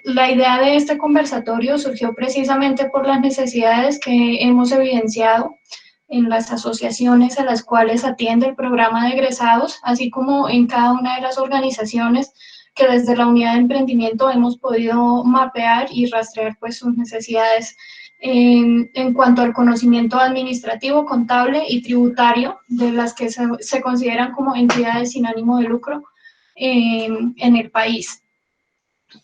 La idea de este conversatorio surgió precisamente por las necesidades que hemos evidenciado en las asociaciones a las cuales atiende el programa de egresados, así como en cada una de las organizaciones que desde la unidad de emprendimiento hemos podido mapear y rastrear pues sus necesidades en cuanto al conocimiento administrativo, contable y tributario de las que se consideran como entidades sin ánimo de lucro en el país.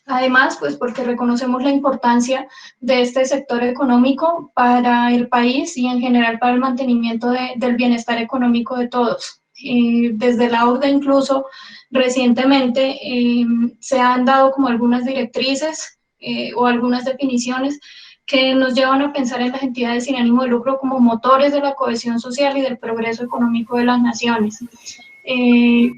Además, pues porque reconocemos la importancia de este sector económico para el país y en general para el mantenimiento del bienestar económico de todos. Desde la OCDE incluso recientemente se han dado como algunas directrices o algunas definiciones que nos llevan a pensar en las entidades sin ánimo de lucro como motores de la cohesión social y del progreso económico de las naciones.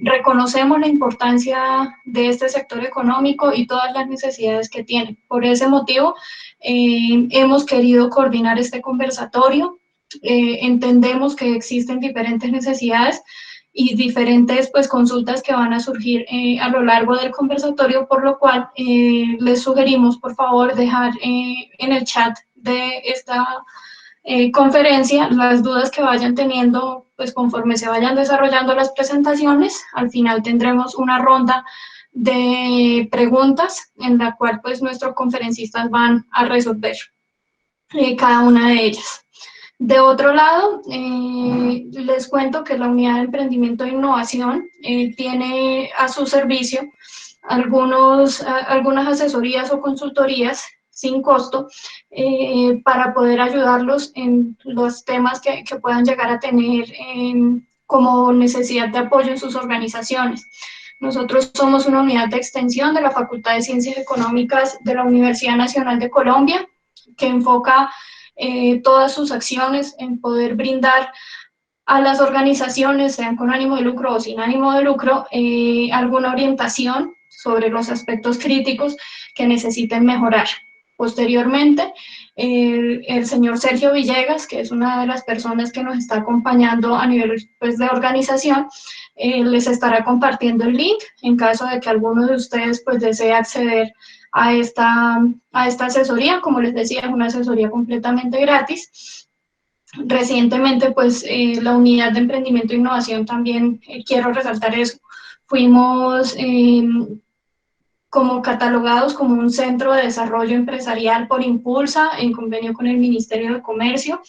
Reconocemos la importancia de este sector económico y todas las necesidades que tiene. Por ese motivo, hemos querido coordinar este conversatorio. Entendemos que existen diferentes necesidades y diferentes pues, consultas que van a surgir a lo largo del conversatorio, por lo cual les sugerimos, por favor, dejar en el chat de esta conferencia las dudas que vayan teniendo, pues conforme se vayan desarrollando las presentaciones. Al final tendremos una ronda de preguntas en la cual pues nuestros conferencistas van a resolver cada una de ellas. De otro lado, les cuento que la Unidad de Emprendimiento e Innovación tiene a su servicio algunas asesorías o consultorías sin costo para poder ayudarlos en los temas que puedan llegar a tener como necesidad de apoyo en sus organizaciones. Nosotros somos una unidad de extensión de la Facultad de Ciencias Económicas de la Universidad Nacional de Colombia, que enfoca todas sus acciones en poder brindar a las organizaciones, sean con ánimo de lucro o sin ánimo de lucro, alguna orientación sobre los aspectos críticos que necesiten mejorar. Posteriormente, el señor Sergio Villegas, que es una de las personas que nos está acompañando a nivel pues, de organización, les estará compartiendo el link en caso de que alguno de ustedes pues, desee acceder a esta asesoría. Como les decía, es una asesoría completamente gratis. Recientemente, pues, la Unidad de Emprendimiento e Innovación también, quiero resaltar eso, fuimos como catalogados como un centro de desarrollo empresarial por Impulsa, en convenio con el Ministerio de Comercio.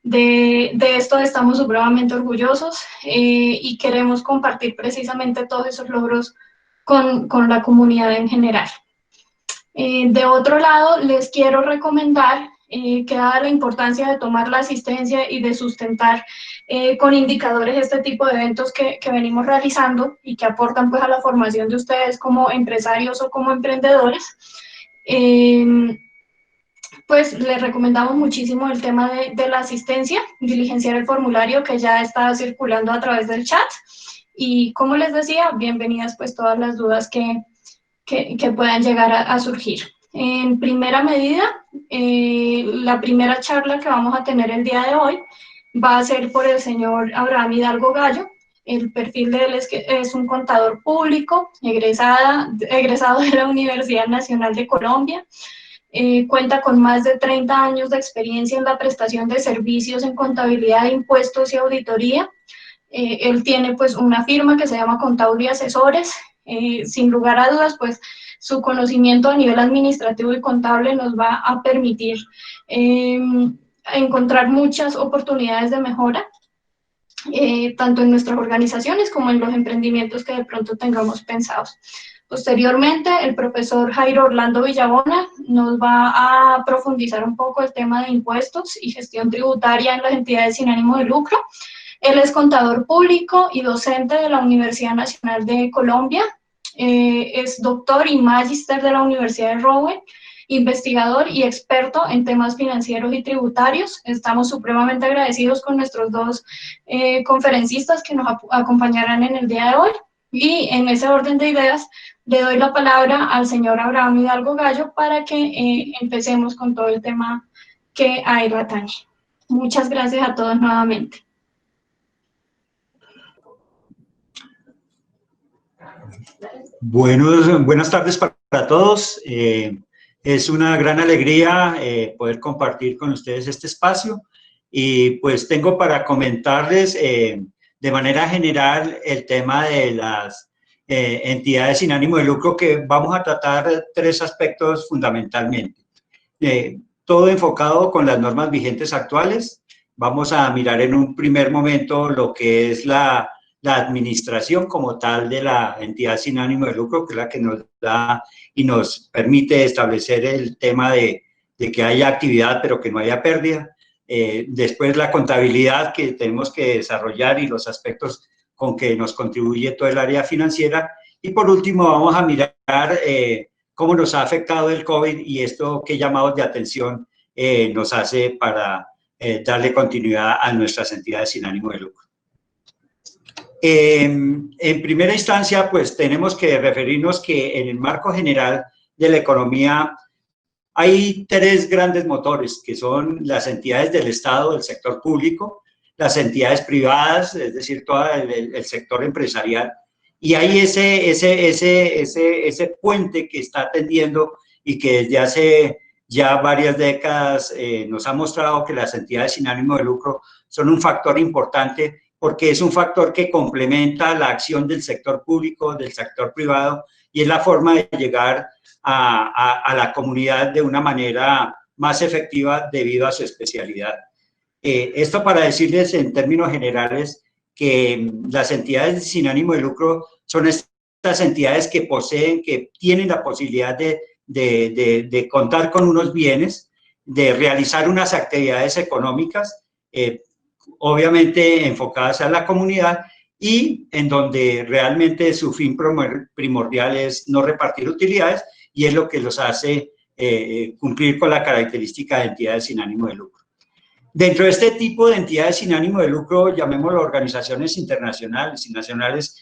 De esto estamos supremamente orgullosos y queremos compartir precisamente todos esos logros con la comunidad en general. De otro lado, les quiero recomendar que dada la importancia de tomar la asistencia y de sustentar con indicadores este tipo de eventos que venimos realizando y que aportan pues a la formación de ustedes como empresarios o como emprendedores, pues les recomendamos muchísimo el tema de la asistencia, diligenciar el formulario que ya está circulando a través del chat y como les decía, bienvenidas pues todas las dudas que puedan llegar a surgir. En primera medida, la primera charla que vamos a tener el día de hoy va a ser por el señor Abraham Hidalgo Gallo. El perfil de él es un contador público, egresado de la Universidad Nacional de Colombia. Cuenta con más de 30 años de experiencia en la prestación de servicios en contabilidad de impuestos y auditoría. Él tiene pues una firma que se llama Contauli Asesores. Sin lugar a dudas, pues su conocimiento a nivel administrativo y contable nos va a permitir encontrar muchas oportunidades de mejora, tanto en nuestras organizaciones como en los emprendimientos que de pronto tengamos pensados. Posteriormente, el profesor Jairo Orlando Villabona nos va a profundizar un poco el tema de impuestos y gestión tributaria en las entidades sin ánimo de lucro. Él es contador público y docente de la Universidad Nacional de Colombia, es doctor y magíster de la Universidad de Rowan, investigador y experto en temas financieros y tributarios. Estamos supremamente agradecidos con nuestros dos conferencistas que nos acompañarán en el día de hoy. Y en ese orden de ideas, le doy la palabra al señor Abraham Hidalgo Gallo para que empecemos con todo el tema que a él atañe. Muchas gracias a todos nuevamente. Buenas tardes para para todos. Es una gran alegría poder compartir con ustedes este espacio y pues tengo para comentarles de manera general el tema de las entidades sin ánimo de lucro, que vamos a tratar tres aspectos fundamentalmente. Todo enfocado con las normas vigentes actuales. Vamos a mirar en un primer momento lo que es la administración como tal de la entidad sin ánimo de lucro, que es la que nos da y nos permite establecer el tema de que haya actividad pero que no haya pérdida. Después la contabilidad que tenemos que desarrollar y los aspectos con que nos contribuye todo el área financiera. Y por último vamos a mirar cómo nos ha afectado el COVID y esto, qué llamados de atención nos hace para darle continuidad a nuestras entidades sin ánimo de lucro. En primera instancia, pues tenemos que referirnos que en el marco general de la economía hay tres grandes motores, que son las entidades del Estado, del sector público, las entidades privadas, es decir, todo el sector empresarial, y hay ese puente que está tendiendo y que desde hace ya varias décadas nos ha mostrado que las entidades sin ánimo de lucro son un factor importante, porque es un factor que complementa la acción del sector público, del sector privado, y es la forma de llegar a la comunidad de una manera más efectiva debido a su especialidad. Esto para decirles en términos generales que las entidades sin ánimo de lucro son estas entidades que poseen, que tienen la posibilidad de contar con unos bienes, de realizar unas actividades económicas, obviamente enfocadas a la comunidad, y en donde realmente su fin primordial es no repartir utilidades, y es lo que los hace cumplir con la característica de entidades sin ánimo de lucro. Dentro de este tipo de entidades sin ánimo de lucro, llamémoslo organizaciones internacionales y nacionales,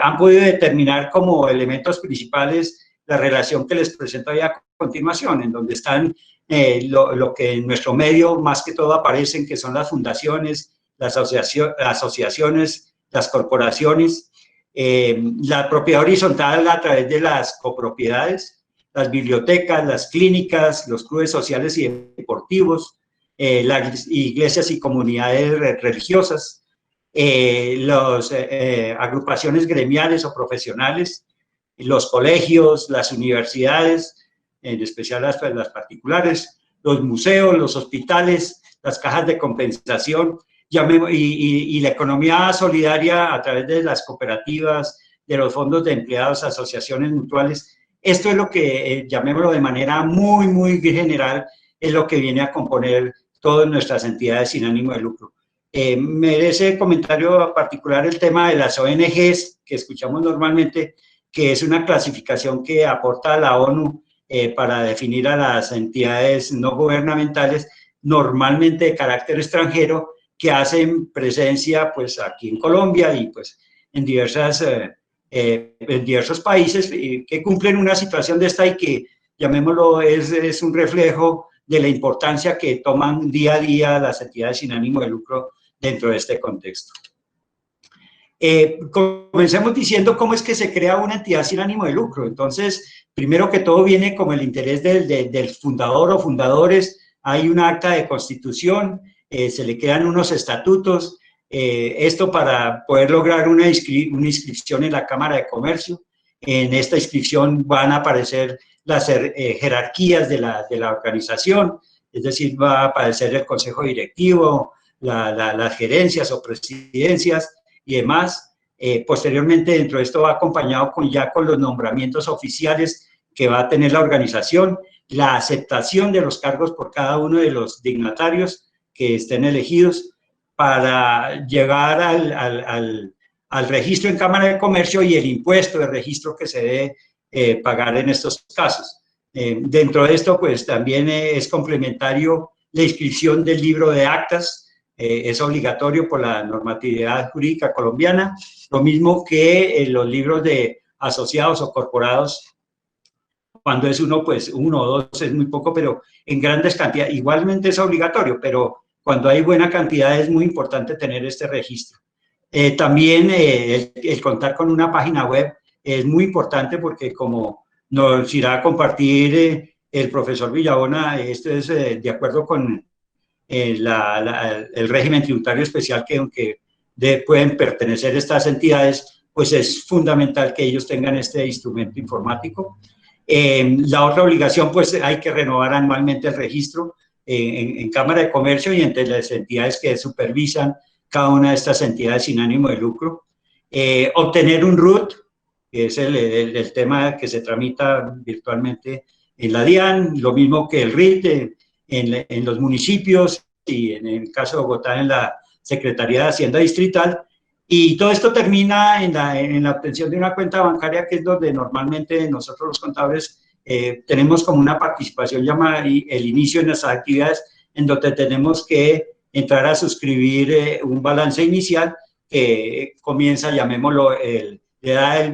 han podido determinar como elementos principales la relación que les presento ahí a continuación, en donde están lo que en nuestro medio más que todo aparecen, que son las fundaciones, las asociaciones, las corporaciones, la propiedad horizontal a través de las copropiedades, las bibliotecas, las clínicas, los clubes sociales y deportivos, las iglesias y comunidades religiosas, las agrupaciones gremiales o profesionales, los colegios, las universidades, en especial las particulares, los museos, los hospitales, las cajas de compensación, y la economía solidaria a través de las cooperativas, de los fondos de empleados, asociaciones mutuales. Esto es lo que, llamémoslo de manera muy general, es lo que viene a componer todas nuestras entidades sin ánimo de lucro. Merece comentario particular el tema de las ONGs, que escuchamos normalmente, que es una clasificación que aporta la ONU para definir a las entidades no gubernamentales, normalmente de carácter extranjero, que hacen presencia pues aquí en Colombia y pues en diversos países, que cumplen una situación de esta y que, llamémoslo, es un reflejo de la importancia que toman día a día las entidades sin ánimo de lucro dentro de este contexto. Comencemos diciendo cómo es que se crea una entidad sin ánimo de lucro. Entonces, primero que todo viene como el interés del fundador o fundadores, hay un acta de constitución, se le crean unos estatutos, esto para poder lograr una inscripción en la Cámara de Comercio. En esta inscripción van a aparecer las jerarquías de la organización, es decir, va a aparecer el consejo directivo, las gerencias o presidencias y demás. Posteriormente, dentro de esto va acompañado ya con los nombramientos oficiales que va a tener la organización, la aceptación de los cargos por cada uno de los dignatarios que estén elegidos para llegar al registro en Cámara de Comercio y el impuesto de registro que se debe pagar en estos casos. Dentro de esto, pues también es complementario la inscripción del libro de actas, es obligatorio por la normatividad jurídica colombiana, lo mismo que los libros de asociados o corporados. Cuando es uno, pues uno o dos es muy poco, pero en grandes cantidades, igualmente es obligatorio, pero cuando hay buena cantidad es muy importante tener este registro. También el contar con una página web es muy importante porque como nos irá a compartir el profesor Villabona. Esto es de acuerdo con el régimen tributario especial que aunque pueden pertenecer estas entidades, pues es fundamental que ellos tengan este instrumento informático. La otra obligación, pues hay que renovar anualmente el registro en Cámara de Comercio y entre las entidades que supervisan cada una de estas entidades sin ánimo de lucro. Obtener un RUT, que es el tema que se tramita virtualmente en la DIAN, lo mismo que el RIT en los municipios y en el caso de Bogotá en la Secretaría de Hacienda Distrital. Y todo esto termina en la obtención de una cuenta bancaria, que es donde normalmente nosotros los contadores tenemos como una participación llamada el inicio de nuestras actividades, en donde tenemos que entrar a suscribir un balance inicial que comienza, llamémoslo, le da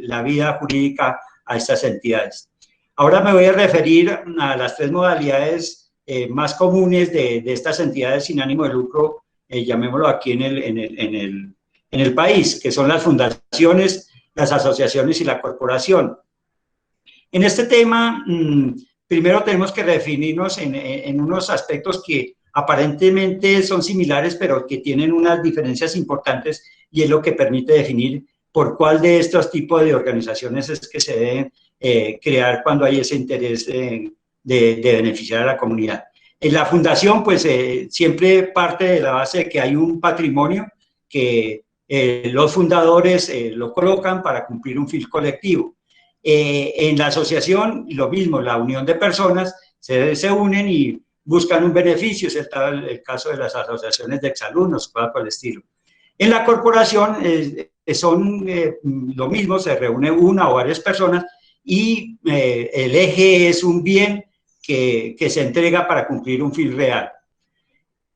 la vida jurídica a estas entidades. Ahora me voy a referir a las tres modalidades más comunes de estas entidades sin ánimo de lucro, llamémoslo aquí en el país, que son las fundaciones, las asociaciones y la corporación. En este tema, primero tenemos que definirnos en unos aspectos que aparentemente son similares, pero que tienen unas diferencias importantes, y es lo que permite definir por cuál de estos tipos de organizaciones es que se deben crear cuando hay ese interés de beneficiar a la comunidad. En la fundación, pues siempre parte de la base de que hay un patrimonio que los fundadores lo colocan para cumplir un fin colectivo. En la asociación, lo mismo, la unión de personas se unen y buscan un beneficio, es el caso de las asociaciones de exalumnos, cosas por el estilo. En la corporación son lo mismo, se reúne una o varias personas y el eje es un bien que se entrega para cumplir un fin real.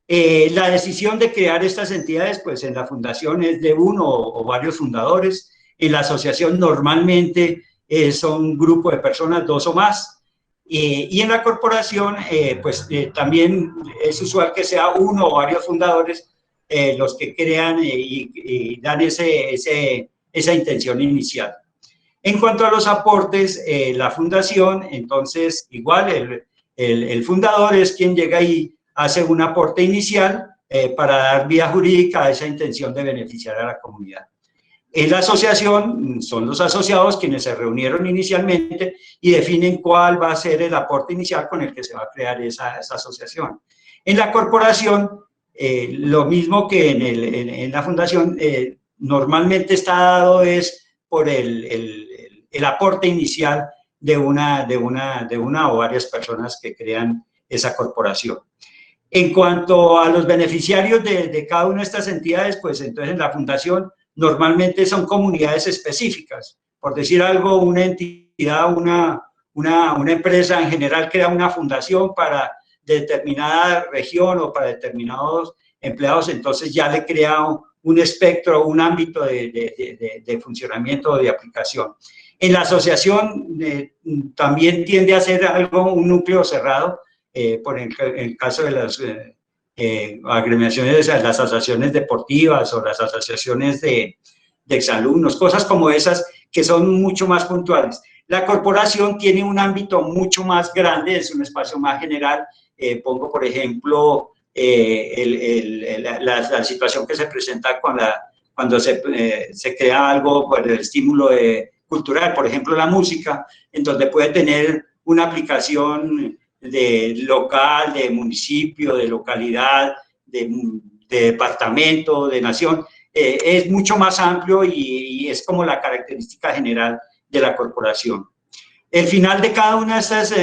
La decisión de crear estas entidades, pues en la fundación es de uno o varios fundadores. En la asociación normalmente son un grupo de personas, 2 o más. Y en la corporación, pues también es usual que sea uno o varios fundadores los que crean y dan esa intención inicial. En cuanto a los aportes, la fundación, entonces, igual el fundador es quien llega y hace un aporte inicial para dar vía jurídica a esa intención de beneficiar a la comunidad. En la asociación son los asociados quienes se reunieron inicialmente y definen cuál va a ser el aporte inicial con el que se va a crear esa asociación. En la corporación, lo mismo que en la fundación, normalmente está dado es por el aporte inicial de una o varias personas que crean esa corporación. En cuanto a los beneficiarios de cada una de estas entidades, pues entonces en la fundación normalmente son comunidades específicas. Por decir algo, una entidad, una empresa en general crea una fundación para determinada región o para determinados empleados, entonces ya le crea un espectro, un ámbito de funcionamiento o de aplicación. En la asociación también tiende a ser algo, un núcleo cerrado, por el caso de las agremiaciones, las asociaciones deportivas o las asociaciones de exalumnos, cosas como esas que son mucho más puntuales. La corporación tiene un ámbito mucho más grande, es un espacio más general. Pongo, por ejemplo, la situación que se presenta cuando se crea algo por el estímulo cultural, por ejemplo, la música, en donde puede tener una aplicación de local, de municipio, de localidad, de departamento, de nación. Es mucho más amplio y es como la característica general de la corporación. El final de cada una de estas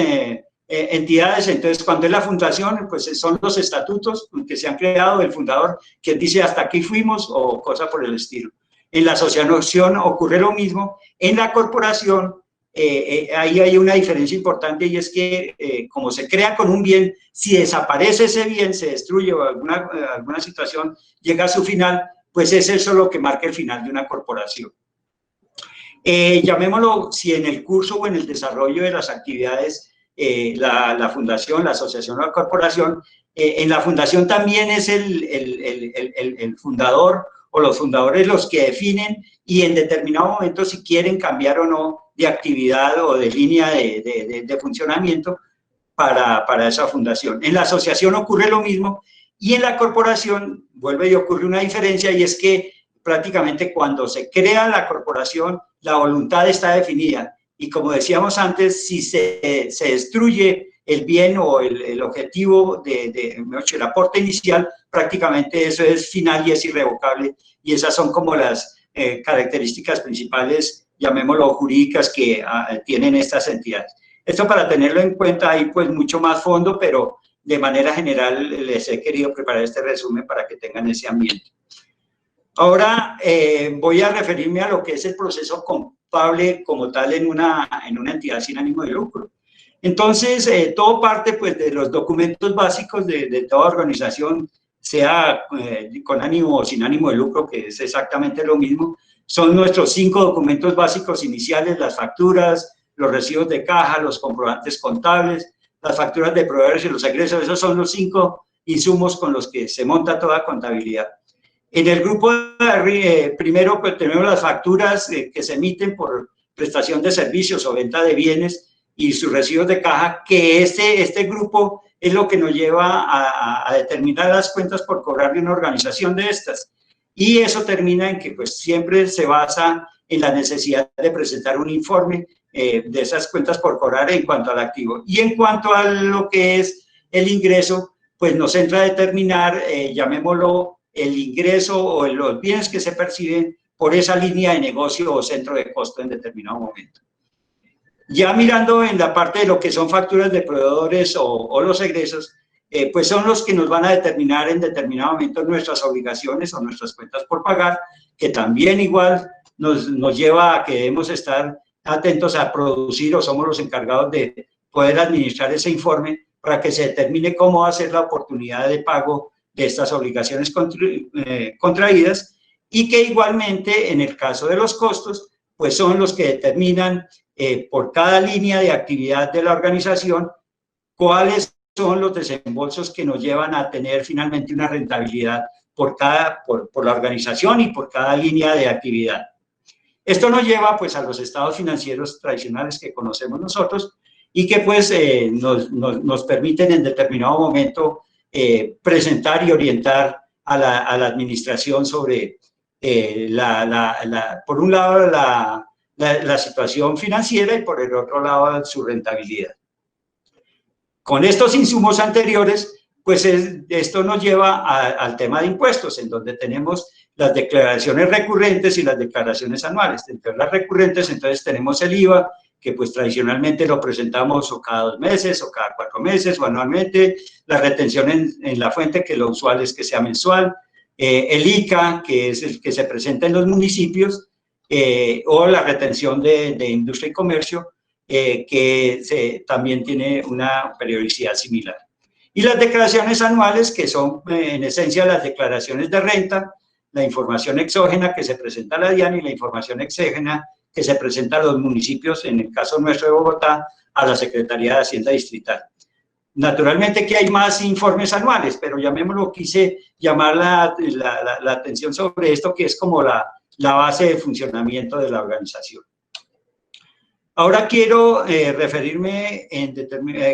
entidades, entonces, cuando es la fundación, pues son los estatutos que se han creado del fundador, que dice hasta aquí fuimos o cosa por el estilo. En la asociación ocurre lo mismo. En la corporación, ahí hay una diferencia importante, y es que como se crea con un bien, si desaparece ese bien, se destruye o alguna situación llega a su final, pues es eso lo que marca el final de una corporación. Llamémoslo, si en el curso o en el desarrollo de las actividades, la fundación, la asociación o la corporación, en la fundación también es el fundador o los fundadores los que definen y en determinado momento si quieren cambiar o no de actividad o de línea de funcionamiento para esa fundación. En la asociación ocurre lo mismo y en la corporación vuelve y ocurre una diferencia, y es que prácticamente cuando se crea la corporación la voluntad está definida y, como decíamos antes, si se destruye el bien o el objetivo el aporte inicial, prácticamente eso es final y es irrevocable, y esas son como las características principales, llamémoslo jurídicas, que tienen estas entidades. Esto para tenerlo en cuenta, hay pues mucho más fondo, pero de manera general les he querido preparar este resumen para que tengan ese ambiente. Ahora voy a referirme a lo que es el proceso contable como tal en una entidad sin ánimo de lucro. Entonces, todo parte pues de los documentos básicos de toda organización, sea con ánimo o sin ánimo de lucro, que es exactamente lo mismo. Son nuestros 5 documentos básicos iniciales: las facturas, los recibos de caja, los comprobantes contables, las facturas de proveedores y los egresos. Esos son los 5 insumos con los que se monta toda contabilidad. En el grupo primero pues tenemos las facturas que se emiten por prestación de servicios o venta de bienes y sus recibos de caja, que este grupo es lo que nos lleva a determinar las cuentas por cobrar de una organización de estas. Y eso termina en que pues siempre se basa en la necesidad de presentar un informe de esas cuentas por cobrar en cuanto al activo. Y en cuanto a lo que es el ingreso, pues nos entra a determinar, llamémoslo, el ingreso o los bienes que se perciben por esa línea de negocio o centro de costo en determinado momento. Ya mirando en la parte de lo que son facturas de proveedores o los egresos, pues son los que nos van a determinar en determinado momento nuestras obligaciones o nuestras cuentas por pagar, que también igual nos lleva a que debemos estar atentos a producir, o somos los encargados de poder administrar ese informe para que se determine cómo va a ser la oportunidad de pago de estas obligaciones contraídas, y que igualmente en el caso de los costos, pues son los que determinan por cada línea de actividad de la organización cuáles son los desembolsos que nos llevan a tener finalmente una rentabilidad por la organización y por cada línea de actividad. Esto nos lleva pues a los estados financieros tradicionales que conocemos nosotros y que pues nos permiten en determinado momento presentar y orientar a la administración sobre por un lado la situación financiera y por el otro lado su rentabilidad. Con estos insumos anteriores, pues esto nos lleva al tema de impuestos, en donde tenemos las declaraciones recurrentes y las declaraciones anuales. Entre las recurrentes, entonces tenemos el IVA, que pues tradicionalmente lo presentamos o cada 2 meses, o cada 4 meses, o anualmente. La retención en la fuente, que lo usual es que sea mensual. El ICA, que es el que se presenta en los municipios, o la retención de industria y comercio, que también tiene una periodicidad similar. Y las declaraciones anuales, que son en esencia las declaraciones de renta, la información exógena que se presenta a la DIAN y la información exógena que se presenta a los municipios, en el caso nuestro de Bogotá, a la Secretaría de Hacienda Distrital. Naturalmente que hay más informes anuales, pero llamémoslo, quise llamar la atención sobre esto, que es como la base de funcionamiento de la organización. Ahora quiero referirme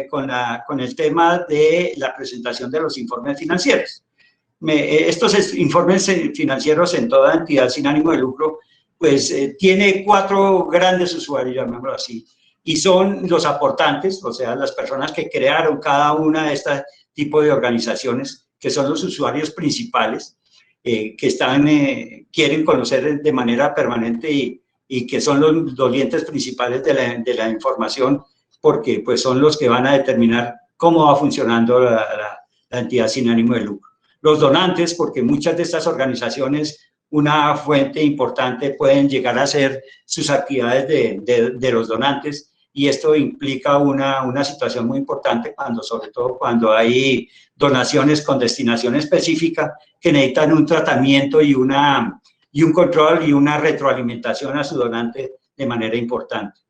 con el tema de la presentación de los informes financieros. Estos informes financieros en toda entidad sin ánimo de lucro, pues tiene 4 grandes usuarios, llamémoslo así, y son los aportantes, o sea, las personas que crearon cada una de este tipo de organizaciones, que son los usuarios principales, que quieren conocer de manera permanente y que son los dolientes principales de la información, porque pues son los que van a determinar cómo va funcionando la entidad sin ánimo de lucro. Los donantes, porque muchas de estas organizaciones, una fuente importante pueden llegar a ser sus actividades de los donantes, y esto implica una situación muy importante, sobre todo cuando hay donaciones con destinación específica que necesitan un tratamiento y un control y una retroalimentación a su donante de manera importante.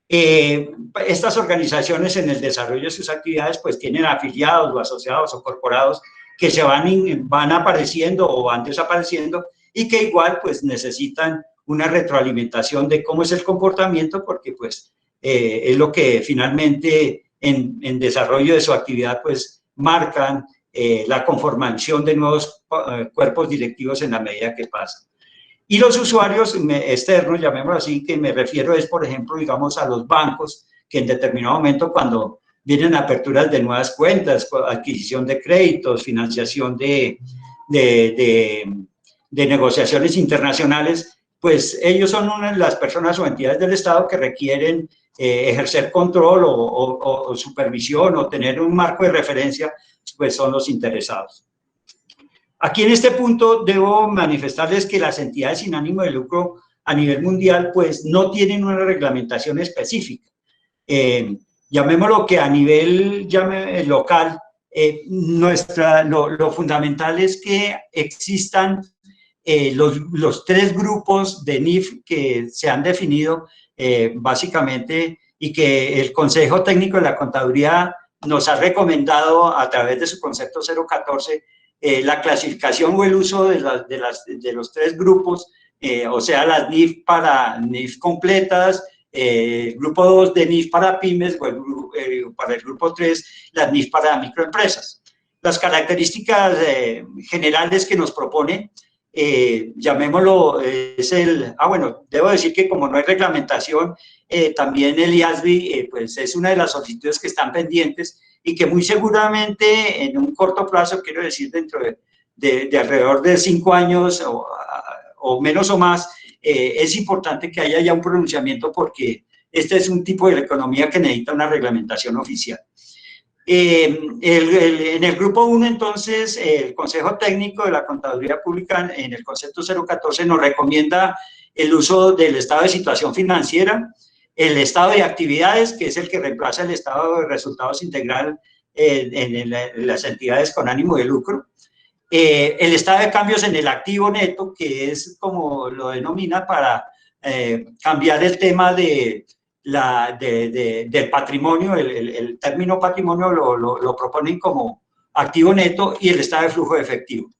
Estas organizaciones en el desarrollo de sus actividades pues tienen afiliados o asociados o corporados que se van apareciendo o van desapareciendo, y que igual pues necesitan una retroalimentación de cómo es el comportamiento, porque pues es lo que finalmente en desarrollo de su actividad pues marcan la conformación de nuevos cuerpos directivos en la medida que pasan. Y los usuarios externos, llamémoslo así, que me refiero es, por ejemplo, digamos, a los bancos, que en determinado momento cuando vienen aperturas de nuevas cuentas, adquisición de créditos, financiación de negociaciones internacionales, pues ellos son una de las personas o entidades del Estado que requieren ejercer control o supervisión o tener un marco de referencia, pues son los interesados. Aquí en este punto debo manifestarles que las entidades sin ánimo de lucro a nivel mundial pues no tienen una reglamentación específica. Llamémoslo que a nivel local, lo fundamental es que existan los tres grupos de NIF que se han definido básicamente y que el Consejo Técnico de la Contaduría nos ha recomendado a través de su concepto 014 la clasificación o el uso de los tres grupos, o sea, las NIF para NIF completas, grupo 2 de NIF para pymes, o para el grupo 3, las NIF para microempresas. Las características generales que nos propone, llamémoslo, bueno, debo decir que como no hay reglamentación, también el IASBI pues es una de las solicitudes que están pendientes y que muy seguramente en un corto plazo, quiero decir dentro de alrededor de 5 años o menos o más, es importante que haya ya un pronunciamiento porque este es un tipo de economía que necesita una reglamentación oficial. En el grupo 1, entonces, el Consejo Técnico de la Contaduría Pública en el concepto 014 nos recomienda el uso del estado de situación financiera, el estado de actividades, que es el que reemplaza el estado de resultados integral en las entidades con ánimo de lucro, el estado de cambios en el activo neto, que es como lo denomina para cambiar el tema del patrimonio, el término patrimonio lo proponen como activo neto, y el estado de flujo de efectivo.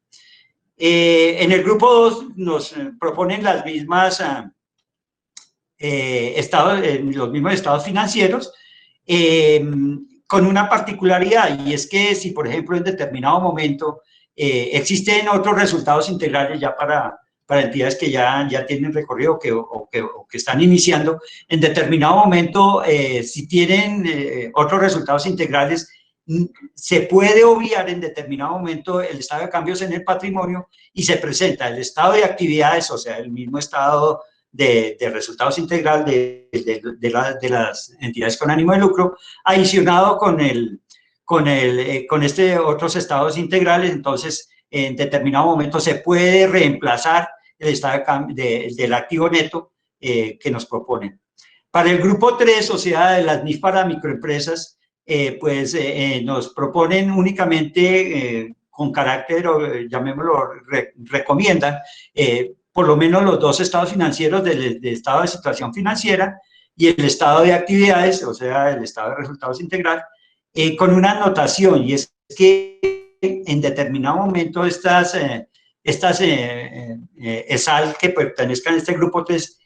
En el grupo 2 nos proponen las mismas los mismos estados financieros, con una particularidad, y es que si, por ejemplo, en determinado momento existen otros resultados integrales ya para entidades que ya tienen recorrido o que están iniciando, en determinado momento, si tienen otros resultados integrales, se puede obviar en determinado momento el estado de cambios en el patrimonio y se presenta el estado de actividades, o sea, el mismo estado de resultados integral de las entidades con ánimo de lucro, adicionado con otros estados integrales. Entonces, en determinado momento se puede reemplazar el estado del activo neto que nos proponen. Para el grupo 3, o sea, de las NIF para microempresas, nos proponen únicamente con carácter, llamémoslo, recomiendan por lo menos los dos estados financieros del estado de situación financiera y el estado de actividades, o sea, el estado de resultados integral, con una anotación, y es que en determinado momento estas ESAL que pertenezcan a este grupo 3,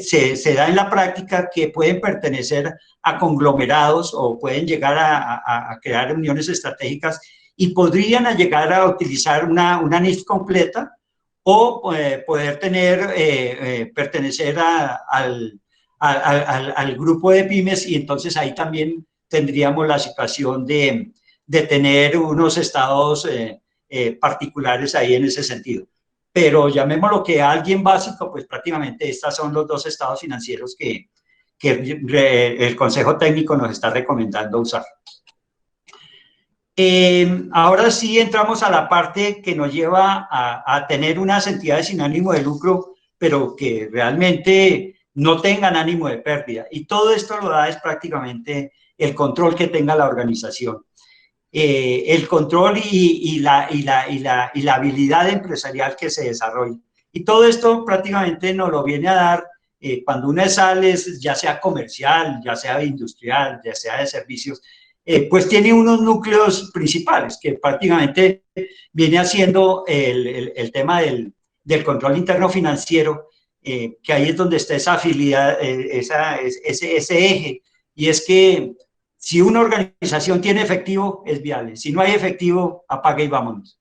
se da en la práctica que pueden pertenecer a conglomerados o pueden llegar a crear uniones estratégicas y podrían llegar a utilizar una NIF completa o poder pertenecer al grupo de pymes, y entonces ahí también tendríamos la situación de tener unos estados particulares ahí en ese sentido. Pero llamémoslo que alguien básico, pues prácticamente estos son los dos estados financieros que el Consejo Técnico nos está recomendando usar. Ahora sí entramos a la parte que nos lleva a tener unas entidades sin ánimo de lucro, pero que realmente no tengan ánimo de pérdida. Y todo esto lo da es prácticamente el control que tenga la organización. El control y la habilidad empresarial que se desarrolle. Y todo esto prácticamente nos lo viene a dar cuando una sale, ya sea comercial, ya sea industrial, ya sea de servicios, pues tiene unos núcleos principales que prácticamente viene haciendo el tema del del control interno financiero, que ahí es donde está esa afinidad, ese eje, y es que si una organización tiene efectivo, es viable. Si no hay efectivo, apague y vámonos.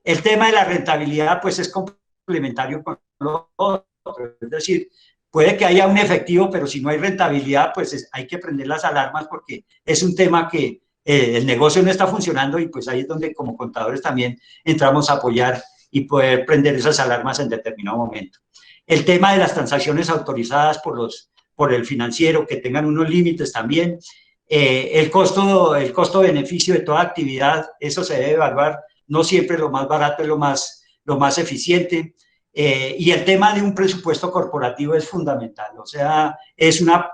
El tema de la rentabilidad, pues es complementario con lo otro. Es decir, puede que haya un efectivo, pero si no hay rentabilidad, pues hay que prender las alarmas porque es un tema que el negocio no está funcionando y pues ahí es donde como contadores también entramos a apoyar y poder prender esas alarmas en determinado momento. El tema de las transacciones autorizadas por el financiero, que tengan unos límites también. El costo-beneficio de toda actividad, eso se debe evaluar. No siempre lo más barato es lo más eficiente. Y el tema de un presupuesto corporativo es fundamental. O sea, es una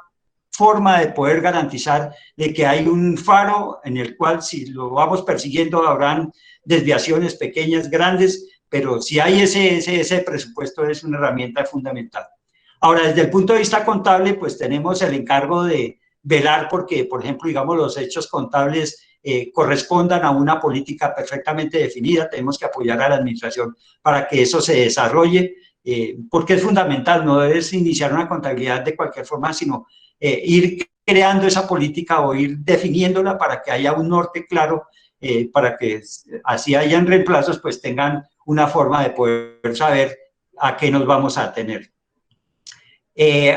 forma de poder garantizar de que hay un faro en el cual si lo vamos persiguiendo habrán desviaciones pequeñas, grandes, pero si hay ese presupuesto es una herramienta fundamental. Ahora, desde el punto de vista contable, pues tenemos el encargo de velar porque, por ejemplo, digamos, los hechos contables correspondan a una política perfectamente definida. Tenemos que apoyar a la administración para que eso se desarrolle, porque es fundamental, no es iniciar una contabilidad de cualquier forma, sino ir creando esa política o ir definiéndola para que haya un norte claro, para que así hayan reemplazos, pues tengan una forma de poder saber a qué nos vamos a tener.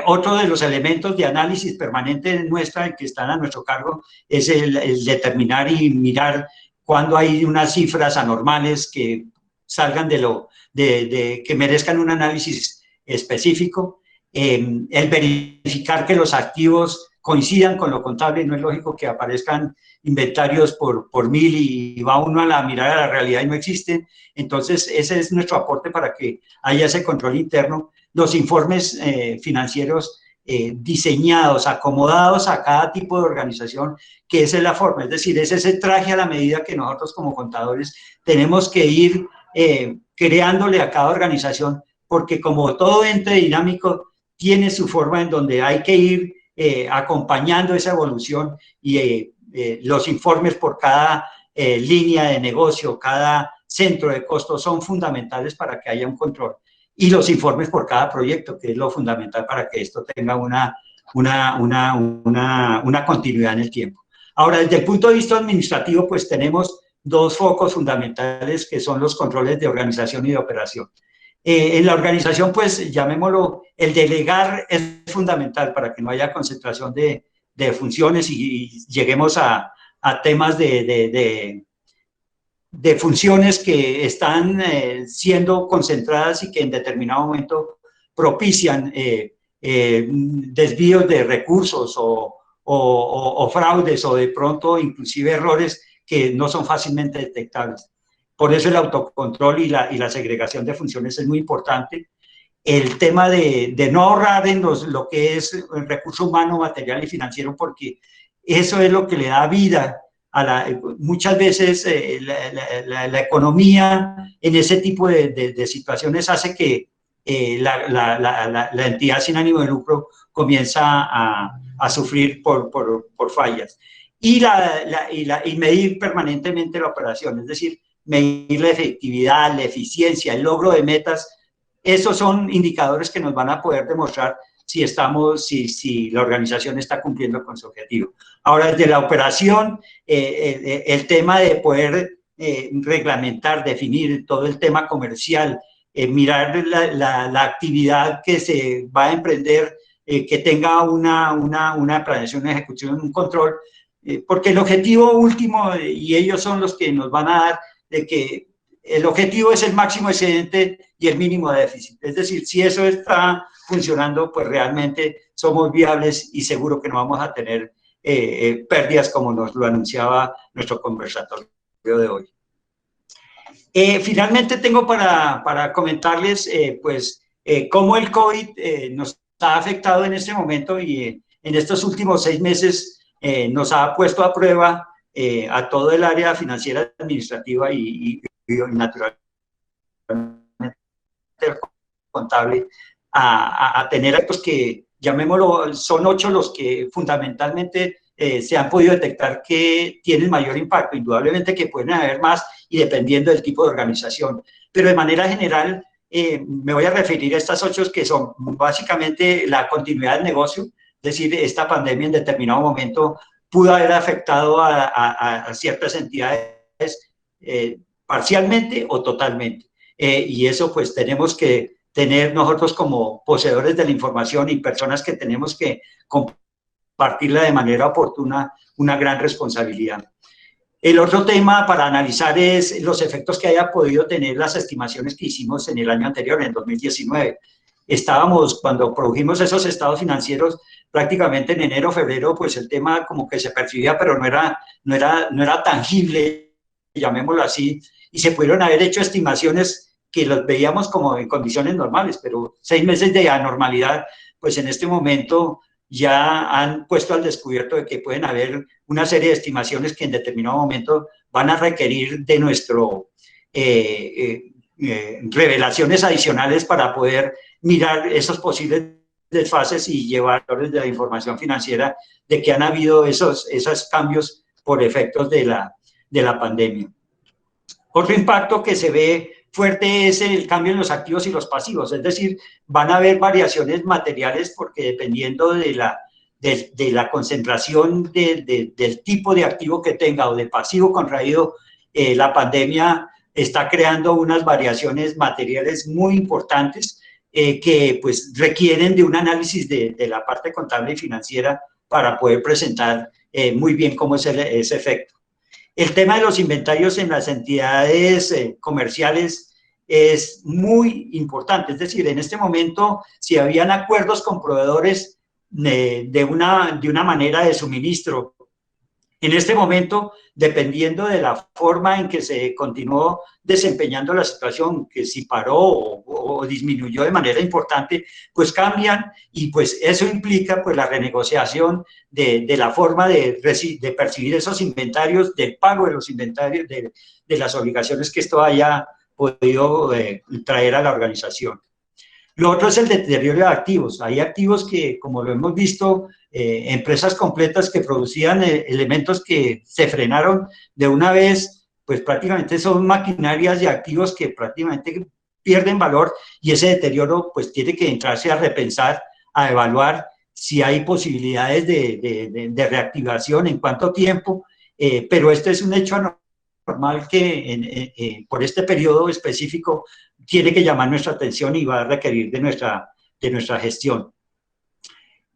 Otro de los elementos de análisis permanente nuestra que están a nuestro cargo es el determinar y mirar cuando hay unas cifras anormales que salgan que merezcan un análisis específico, el verificar que los activos coincidan con lo contable. No es lógico que aparezcan inventarios por 1000 y va uno a mirar a la realidad y no existen. Entonces ese es nuestro aporte para que haya ese control interno. Los informes financieros diseñados, acomodados a cada tipo de organización, que esa es la forma, es decir, es ese traje a la medida que nosotros como contadores tenemos que ir creándole a cada organización, porque como todo ente dinámico tiene su forma en donde hay que ir acompañando esa evolución y los informes por cada línea de negocio, cada centro de costos son fundamentales para que haya un control. Y los informes por cada proyecto, que es lo fundamental para que esto tenga una continuidad en el tiempo. Ahora, desde el punto de vista administrativo, pues tenemos dos focos fundamentales que son los controles de organización y de operación. En la organización, pues llamémoslo, el delegar es fundamental para que no haya concentración de funciones y lleguemos a temas de funciones que están siendo concentradas y que en determinado momento propician desvíos de recursos o fraudes o de pronto inclusive errores que no son fácilmente detectables. Por eso el autocontrol y la segregación de funciones es muy importante. El tema de no ahorrar en lo que es el recurso humano, material y financiero, porque eso es lo que le da vida muchas veces la economía en ese tipo de situaciones hace que la entidad sin ánimo de lucro comienza a sufrir por fallas. Y medir permanentemente la operación, es decir, medir la efectividad, la eficiencia, el logro de metas. Esos son indicadores que nos van a poder demostrar si la organización está cumpliendo con su objetivo. Ahora, desde la operación, el tema de poder reglamentar, definir todo el tema comercial, mirar la actividad que se va a emprender, que tenga una planeación, una ejecución, un control, porque el objetivo último, y ellos son los que nos van a dar, de que el objetivo es el máximo excedente y el mínimo déficit. Es decir, si eso está funcionando, pues realmente somos viables y seguro que no vamos a tener pérdidas como nos lo anunciaba nuestro conversatorio de hoy. Finalmente tengo para comentarles cómo el COVID nos ha afectado en este momento y en estos últimos 6 meses nos ha puesto a prueba a todo el área financiera, administrativa y naturalmente contable a tener actos que, llamémoslo, son 8 los que fundamentalmente se han podido detectar que tienen mayor impacto. Indudablemente que pueden haber más y dependiendo del tipo de organización, pero de manera general me voy a referir a estas 8 que son básicamente la continuidad del negocio, es decir, esta pandemia en determinado momento pudo haber afectado a ciertas entidades parcialmente o totalmente. Y eso pues tenemos que tener nosotros como poseedores de la información y personas que tenemos que compartirla de manera oportuna, una gran responsabilidad. El otro tema para analizar es los efectos que haya podido tener las estimaciones que hicimos en el año anterior, en 2019. Estábamos, cuando produjimos esos estados financieros, prácticamente en enero, febrero, pues el tema como que se percibía, pero no era tangible, llamémoslo así, y se pudieron haber hecho estimaciones que los veíamos como en condiciones normales, pero 6 meses de anormalidad, pues en este momento ya han puesto al descubierto de que pueden haber una serie de estimaciones que en determinado momento van a requerir de nuestro revelaciones adicionales para poder mirar esos posibles desfases y llevarles de la información financiera de que han habido esos cambios por efectos de la pandemia. Otro impacto que se ve fuerte es el cambio en los activos y los pasivos, es decir, van a haber variaciones materiales porque dependiendo de la concentración del tipo de activo que tenga o de pasivo contraído, la pandemia está creando unas variaciones materiales muy importantes que pues requieren de un análisis de la parte contable y financiera para poder presentar muy bien cómo es ese efecto. El tema de los inventarios en las entidades comerciales es muy importante, es decir, en este momento, si habían acuerdos con proveedores de una manera de suministro, en este momento, dependiendo de la forma en que se continuó desempeñando la situación, que si paró o disminuyó de manera importante, pues cambian y pues eso implica pues la renegociación de la forma de percibir esos inventarios, del pago de los inventarios, de las obligaciones que esto haya podido traer a la organización. Lo otro es el deterioro de activos. Hay activos que, como lo hemos visto, empresas completas que producían elementos que se frenaron de una vez, pues prácticamente son maquinarias y activos que prácticamente pierden valor y ese deterioro pues tiene que entrarse a repensar, a evaluar si hay posibilidades de reactivación, en cuánto tiempo, pero este es un hecho normal que por este periodo específico tiene que llamar nuestra atención y va a requerir de nuestra gestión.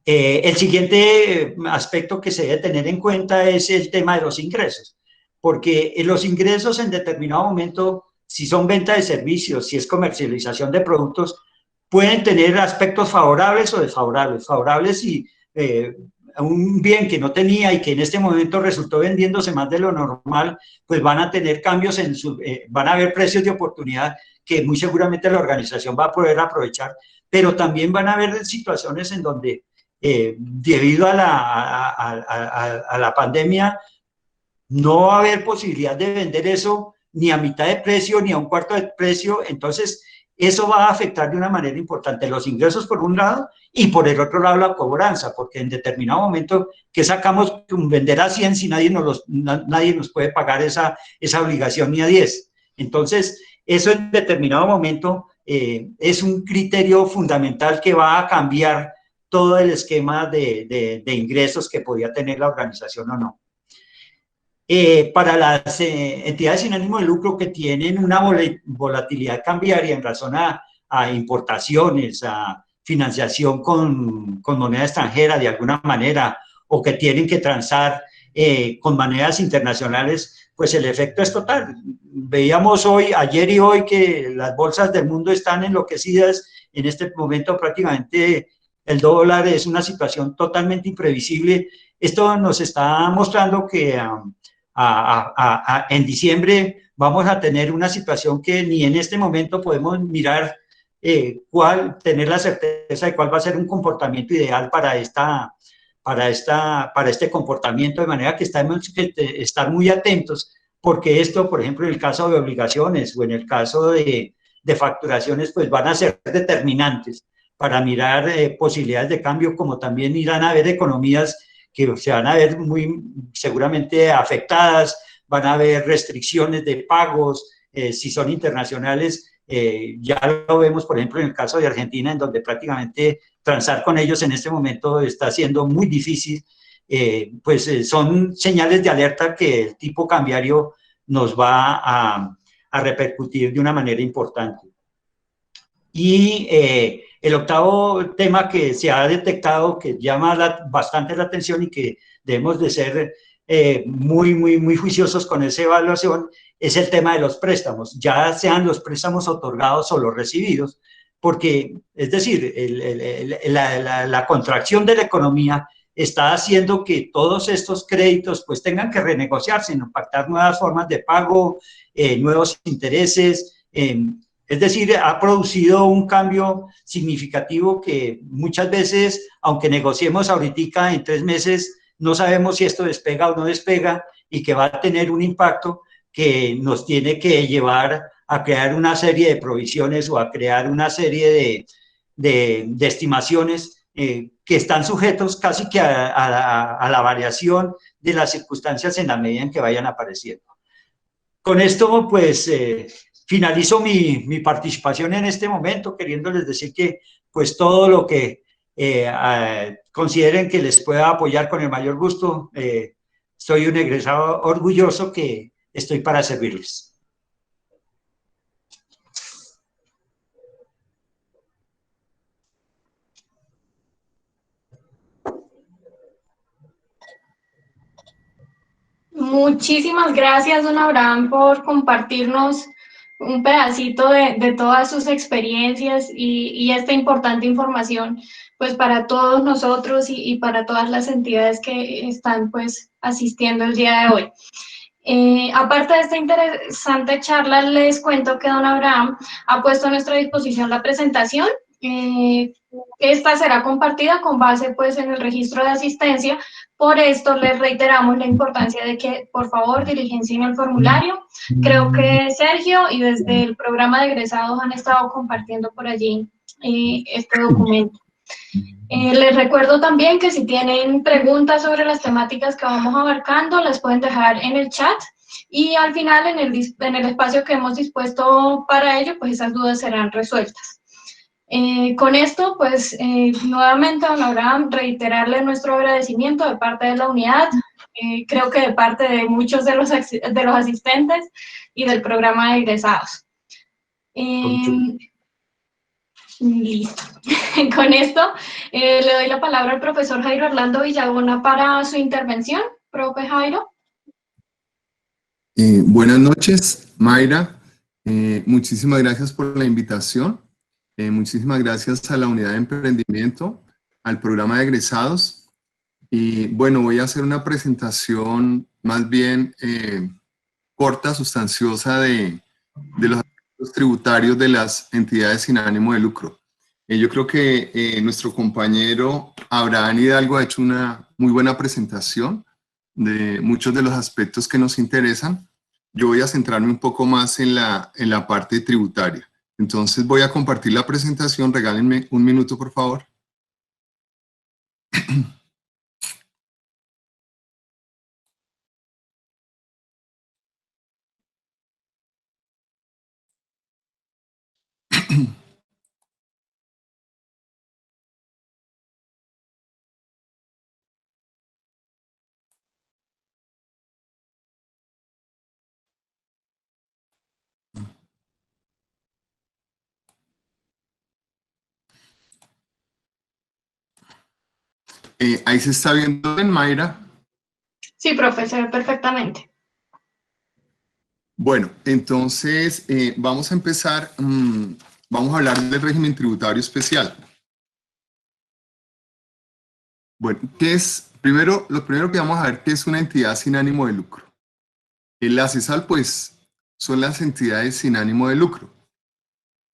El siguiente aspecto que se debe tener en cuenta es el tema de los ingresos, porque los ingresos en determinado momento, si son venta de servicios, si es comercialización de productos, pueden tener aspectos favorables o desfavorables. Favorables si un bien que no tenía y que en este momento resultó vendiéndose más de lo normal, pues van a tener cambios van a haber precios de oportunidad que muy seguramente la organización va a poder aprovechar, pero también van a haber situaciones en donde debido a la pandemia no va a haber posibilidad de vender eso ni a mitad de precio ni a un cuarto de precio, entonces eso va a afectar de una manera importante los ingresos por un lado y por el otro lado la cobranza, porque en determinado momento que sacamos vender a 100 si nadie nos puede pagar esa obligación ni a 10. Entonces, eso en determinado momento es un criterio fundamental que va a cambiar todo el esquema de ingresos que podía tener la organización o no. Para las entidades sin ánimo de lucro que tienen una volatilidad cambiaria en razón a importaciones, a financiación con moneda extranjera de alguna manera, o que tienen que transar con monedas internacionales, pues el efecto es total. Veíamos ayer y hoy, que las bolsas del mundo están enloquecidas. En este momento prácticamente el dólar es una situación totalmente imprevisible. Esto nos está mostrando que en diciembre vamos a tener una situación que ni en este momento podemos mirar tener la certeza de cuál va a ser un comportamiento ideal para este comportamiento, de manera que tenemos que estar muy atentos, porque esto, por ejemplo, en el caso de obligaciones o en el caso de facturaciones, pues van a ser determinantes para mirar posibilidades de cambio, como también irán a haber economías que se van a ver muy seguramente afectadas, van a haber restricciones de pagos, si son internacionales, Ya lo vemos, por ejemplo, en el caso de Argentina, en donde prácticamente transar con ellos en este momento está siendo muy difícil. Son señales de alerta que el tipo cambiario nos va a repercutir de una manera importante. Y el octavo tema que se ha detectado, que llama bastante la atención y que debemos de ser muy juiciosos con esa evaluación, es el tema de los préstamos, ya sean los préstamos otorgados o los recibidos, porque, es decir, la contracción de la economía está haciendo que todos estos créditos pues tengan que renegociarse, impactar nuevas formas de pago, nuevos intereses, es decir, ha producido un cambio significativo que muchas veces, aunque negociemos ahorita en 3 meses, no sabemos si esto despega o no despega y que va a tener un impacto que nos tiene que llevar a crear una serie de provisiones o a crear una serie de estimaciones que están sujetos casi que a la variación de las circunstancias en la medida en que vayan apareciendo. Con esto, pues, finalizo mi participación en este momento, queriéndoles decir que, pues, todo lo que consideren que les pueda apoyar con el mayor gusto, soy un egresado orgulloso que estoy para servirles. Muchísimas gracias, don Abraham, por compartirnos un pedacito de todas sus experiencias y esta importante información, pues para todos nosotros y para todas las entidades que están pues asistiendo el día de hoy. Aparte de esta interesante charla, les cuento que don Abraham ha puesto a nuestra disposición la presentación. Esta será compartida con base pues en el registro de asistencia. Por esto les reiteramos la importancia de que por favor diligencien el formulario. Creo que Sergio y desde el programa de egresados han estado compartiendo por allí este documento. Les recuerdo también que si tienen preguntas sobre las temáticas que vamos abarcando, las pueden dejar en el chat y al final en el espacio que hemos dispuesto para ello, pues esas dudas serán resueltas. Con esto, pues nuevamente, don Abraham, reiterarle nuestro agradecimiento de parte de la unidad, creo que de parte de muchos de los asistentes y del programa de egresados. Listo. Con esto le doy la palabra al profesor Jairo Orlando Villabona para su intervención. Profe Jairo. Buenas noches, Mayra. Muchísimas gracias por la invitación. Muchísimas gracias a la Unidad de Emprendimiento, al programa de egresados. Y bueno, voy a hacer una presentación más bien corta, sustanciosa de los aspectos tributarios de las entidades sin ánimo de lucro. Yo creo que nuestro compañero Abraham Hidalgo ha hecho una muy buena presentación de muchos de los aspectos que nos interesan. Yo voy a centrarme un poco más en la parte tributaria. Entonces voy a compartir la presentación. Regálenme un minuto, por favor. Ahí se está viendo en Mayra. Sí, profesor, perfectamente. Bueno, entonces vamos a empezar, vamos a hablar del régimen tributario especial. Bueno, ¿qué es? Primero, lo primero que vamos a ver, ¿qué es una entidad sin ánimo de lucro? El ACESAL, pues, son las entidades sin ánimo de lucro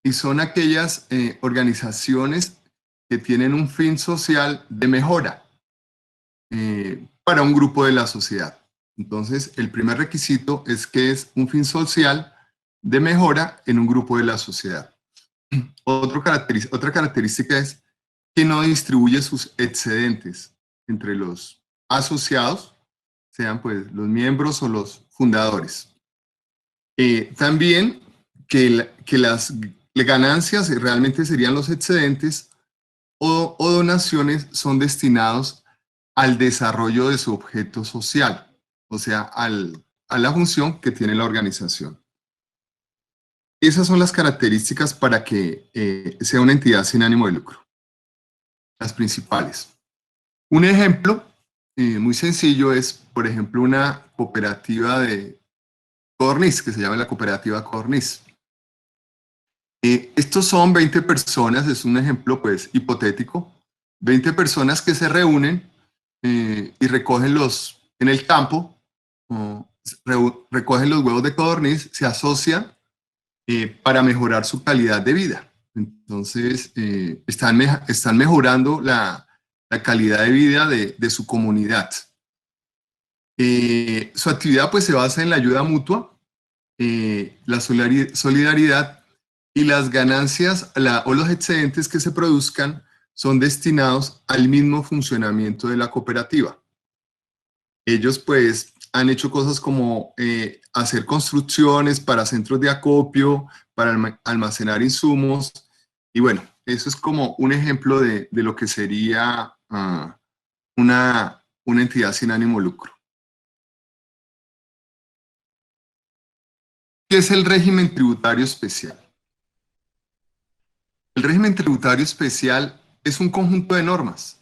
y son aquellas organizaciones que tienen un fin social de mejora para un grupo de la sociedad. Entonces, el primer requisito es que es un fin social de mejora en un grupo de la sociedad. Otra característica es que no distribuye sus excedentes entre los asociados, sean pues los miembros o los fundadores. También que las ganancias realmente serían los excedentes o donaciones son destinados al desarrollo de su objeto social, o sea, a la función que tiene la organización. Esas son las características para que sea una entidad sin ánimo de lucro, las principales. Un ejemplo muy sencillo es, por ejemplo, una cooperativa de codorniz, que se llama la cooperativa Codorniz. Estos son 20 personas, es un ejemplo pues hipotético, 20 personas que se reúnen y recogen en el campo, recogen los huevos de codorniz, se asocian para mejorar su calidad de vida. Entonces, están mejorando la calidad de vida de su comunidad. Su actividad pues se basa en la ayuda mutua, la solidaridad, y las ganancias o los excedentes que se produzcan son destinados al mismo funcionamiento de la cooperativa. Ellos pues han hecho cosas como hacer construcciones para centros de acopio, para almacenar insumos, y bueno, eso es como un ejemplo de lo que sería una entidad sin ánimo de lucro. ¿Qué es el régimen tributario especial? El régimen tributario especial es un conjunto de normas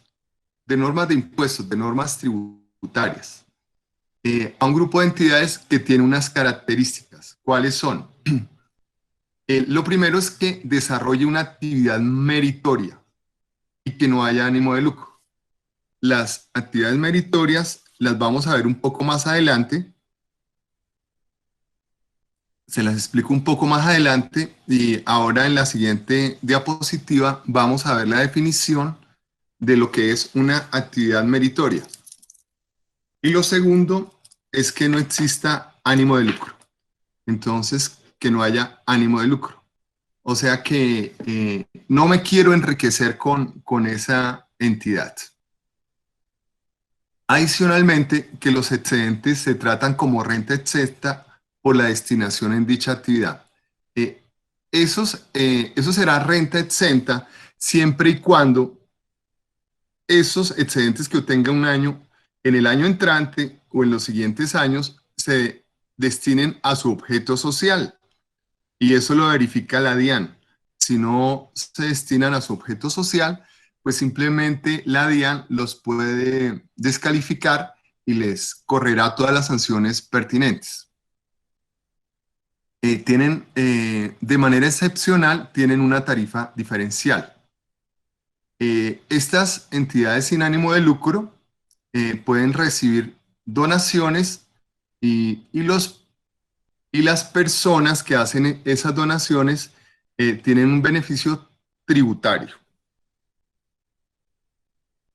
de impuestos, de normas tributarias, a un grupo de entidades que tiene unas características. ¿Cuáles son? Lo primero es que desarrolle una actividad meritoria y que no haya ánimo de lucro. Las actividades meritorias las vamos a ver un poco más adelante. Se las explico un poco más adelante y ahora en la siguiente diapositiva vamos a ver la definición de lo que es una actividad meritoria. Y lo segundo es que no exista ánimo de lucro. Entonces, que no haya ánimo de lucro. O sea que no me quiero enriquecer con esa entidad. Adicionalmente, que los excedentes se tratan como renta exenta por la destinación en dicha actividad. Eso será renta exenta siempre y cuando esos excedentes que obtenga un año, en el año entrante o en los siguientes años, se destinen a su objeto social. Y eso lo verifica la DIAN. Si no se destinan a su objeto social, pues simplemente la DIAN los puede descalificar y les correrá todas las sanciones pertinentes. De manera excepcional, tienen una tarifa diferencial. Estas entidades sin ánimo de lucro pueden recibir donaciones y las personas que hacen esas donaciones tienen un beneficio tributario.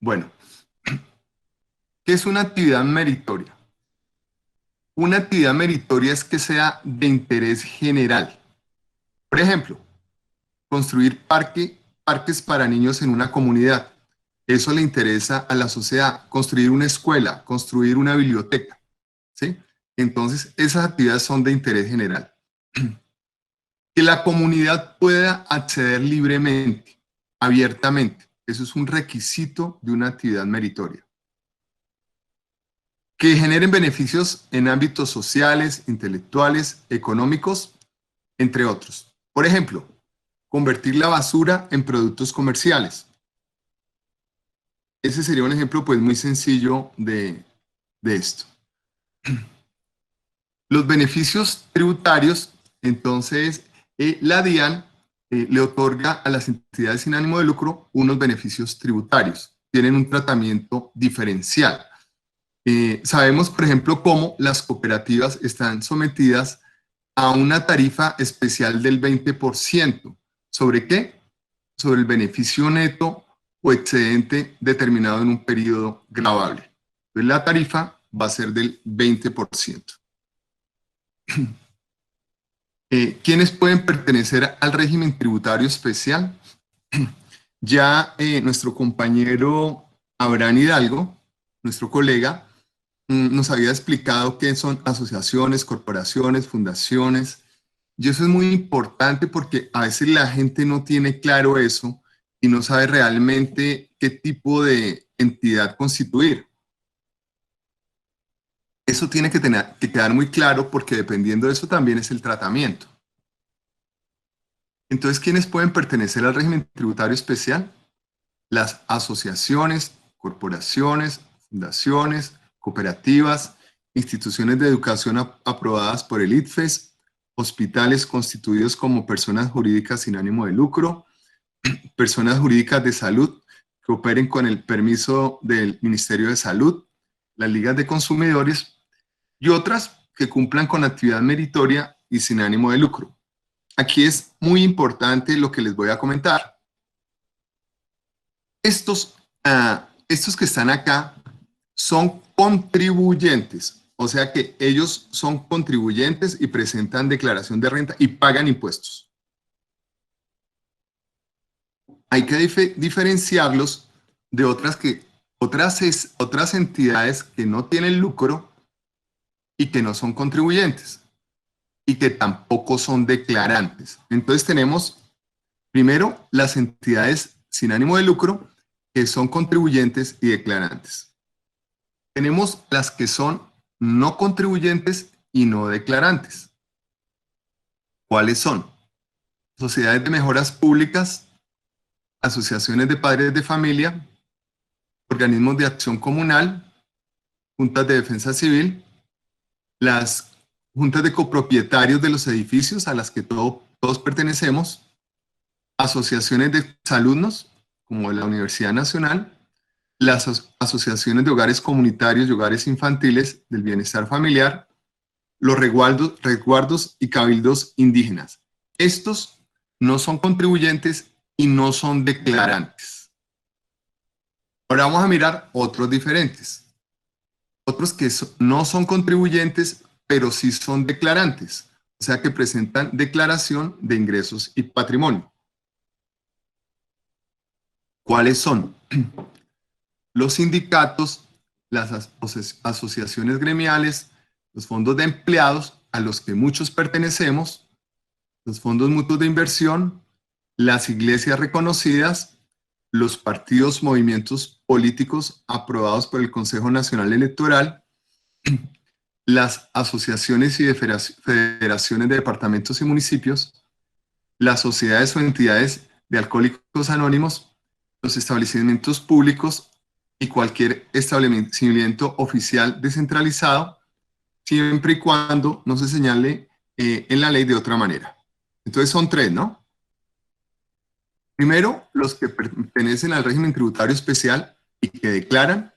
Bueno, ¿qué es una actividad meritoria? Una actividad meritoria es que sea de interés general. Por ejemplo, construir parques para niños en una comunidad. Eso le interesa a la sociedad. Construir una escuela, construir una biblioteca, ¿sí? Entonces, esas actividades son de interés general. Que la comunidad pueda acceder libremente, abiertamente. Eso es un requisito de una actividad meritoria. Que generen beneficios en ámbitos sociales, intelectuales, económicos, entre otros. Por ejemplo, convertir la basura en productos comerciales. Ese sería un ejemplo pues muy sencillo de esto. Los beneficios tributarios, entonces la DIAN le otorga a las entidades sin ánimo de lucro unos beneficios tributarios. Tienen un tratamiento diferencial. Sabemos, por ejemplo, cómo las cooperativas están sometidas a una tarifa especial del 20%. ¿Sobre qué? Sobre el beneficio neto o excedente determinado en un periodo gravable. Entonces, la tarifa va a ser del 20%. ¿Quiénes pueden pertenecer al régimen tributario especial? Ya nuestro compañero Abraham Hidalgo, nuestro colega, nos había explicado qué son asociaciones, corporaciones, fundaciones, Y eso es muy importante porque a veces la gente no tiene claro eso y no sabe realmente qué tipo de entidad constituir. Eso tiene que quedar muy claro porque dependiendo de eso también es el tratamiento. Entonces, ¿quiénes pueden pertenecer al régimen tributario especial? Las asociaciones, corporaciones, fundaciones, cooperativas, instituciones de educación aprobadas por el ICFES, hospitales constituidos como personas jurídicas sin ánimo de lucro, personas jurídicas de salud que operen con el permiso del Ministerio de Salud, las ligas de consumidores y otras que cumplan con actividad meritoria y sin ánimo de lucro. Aquí es muy importante lo que les voy a comentar. Estos que están acá son contribuyentes, o sea que ellos son contribuyentes y presentan declaración de renta y pagan impuestos. Hay que diferenciarlos de otras entidades que no tienen lucro y que no son contribuyentes y que tampoco son declarantes. Entonces tenemos primero las entidades sin ánimo de lucro que son contribuyentes y declarantes. Tenemos las que son no contribuyentes y no declarantes. ¿Cuáles son? Sociedades de mejoras públicas, asociaciones de padres de familia, organismos de acción comunal, juntas de defensa civil, las juntas de copropietarios de los edificios a las que todos pertenecemos, asociaciones de alumnos, como la Universidad Nacional, las asociaciones de hogares comunitarios y hogares infantiles del bienestar familiar, los resguardos y cabildos indígenas. Estos no son contribuyentes y no son declarantes. Ahora vamos a mirar otros diferentes. Otros que no son contribuyentes, pero sí son declarantes, o sea que presentan declaración de ingresos y patrimonio. ¿Cuáles son? Los sindicatos, las asociaciones gremiales, los fondos de empleados a los que muchos pertenecemos, los fondos mutuos de inversión, las iglesias reconocidas, los partidos, movimientos políticos aprobados por el Consejo Nacional Electoral, las asociaciones y federaciones de departamentos y municipios, las sociedades o entidades de alcohólicos anónimos, los establecimientos públicos y cualquier establecimiento oficial descentralizado, siempre y cuando no se señale en la ley de otra manera. Entonces son tres, ¿no? Primero, los que pertenecen al régimen tributario especial y que declaran,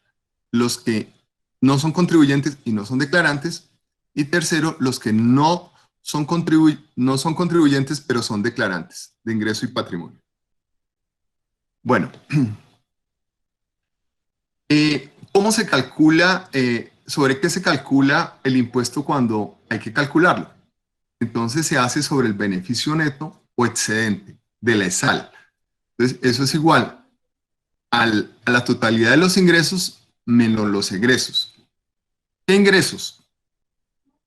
los que no son contribuyentes y no son declarantes, y tercero, los que no son contribuyentes, pero son declarantes de ingreso y patrimonio. Bueno, ¿cómo se calcula, sobre qué se calcula el impuesto cuando hay que calcularlo? Entonces se hace sobre el beneficio neto o excedente de la ESAL. Entonces eso es igual a la totalidad de los ingresos menos los egresos. ¿Qué ingresos?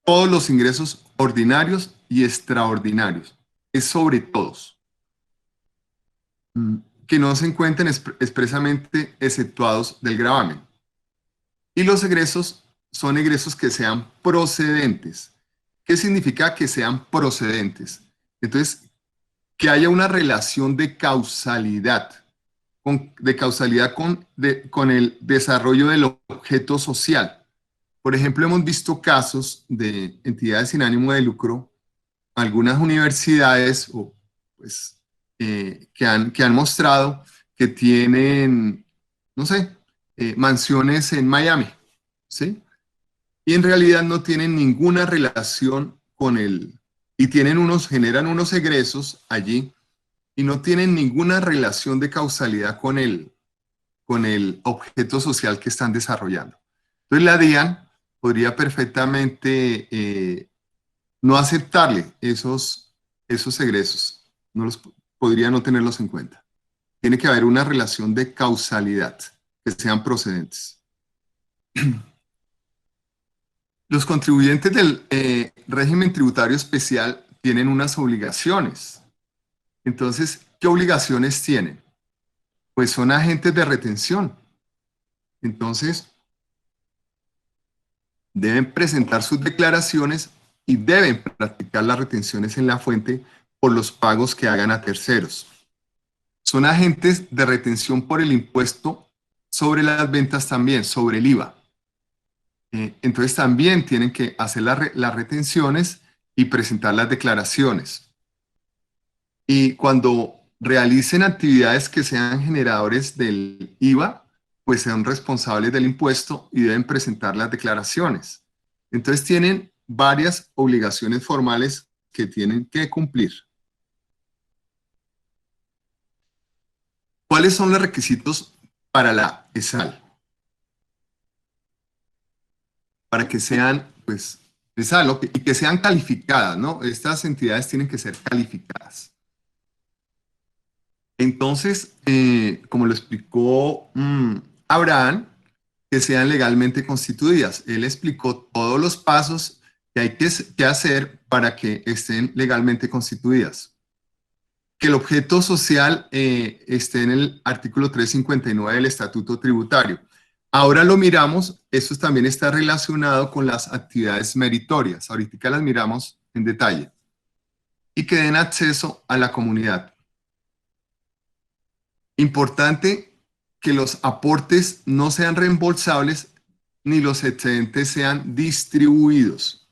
Todos los ingresos ordinarios y extraordinarios. Es sobre todos. Que no se encuentren expresamente exceptuados del gravamen. Y los egresos son egresos que sean procedentes. ¿Qué significa que sean procedentes? Entonces, que haya una relación de causalidad, con el desarrollo del objeto social. Por ejemplo, hemos visto casos de entidades sin ánimo de lucro, algunas universidades pues, que han mostrado que tienen, no sé, mansiones en Miami, ¿sí? Y en realidad no tienen ninguna relación con generan unos egresos allí y no tienen ninguna relación de causalidad con el objeto social que están desarrollando. Entonces la DIAN podría perfectamente no aceptarle esos egresos, podría no tenerlos en cuenta. Tiene que haber una relación de causalidad, que sean procedentes. Los contribuyentes del régimen tributario especial tienen unas obligaciones. Entonces, ¿qué obligaciones tienen? Pues son agentes de retención. Entonces, deben presentar sus declaraciones y deben practicar las retenciones en la fuente por los pagos que hagan a terceros. Son agentes de retención por el impuesto sobre las ventas también, sobre el IVA. Entonces también tienen que hacer las retenciones y presentar las declaraciones. Y cuando realicen actividades que sean generadores del IVA, pues sean responsables del impuesto y deben presentar las declaraciones. Entonces tienen varias obligaciones formales que tienen que cumplir. ¿Cuáles son los requisitos para la ESAL? Para que sean, pues, ESAL y que sean calificadas, ¿no? Estas entidades tienen que ser calificadas. Entonces, como lo explicó Abraham, que sean legalmente constituidas. Él explicó todos los pasos que hay que hacer para que estén legalmente constituidas. Que el objeto social esté en el artículo 359 del Estatuto Tributario. Ahora lo miramos, esto también está relacionado con las actividades meritorias. Ahorita las miramos en detalle. Y que den acceso a la comunidad. Importante que los aportes no sean reembolsables ni los excedentes sean distribuidos.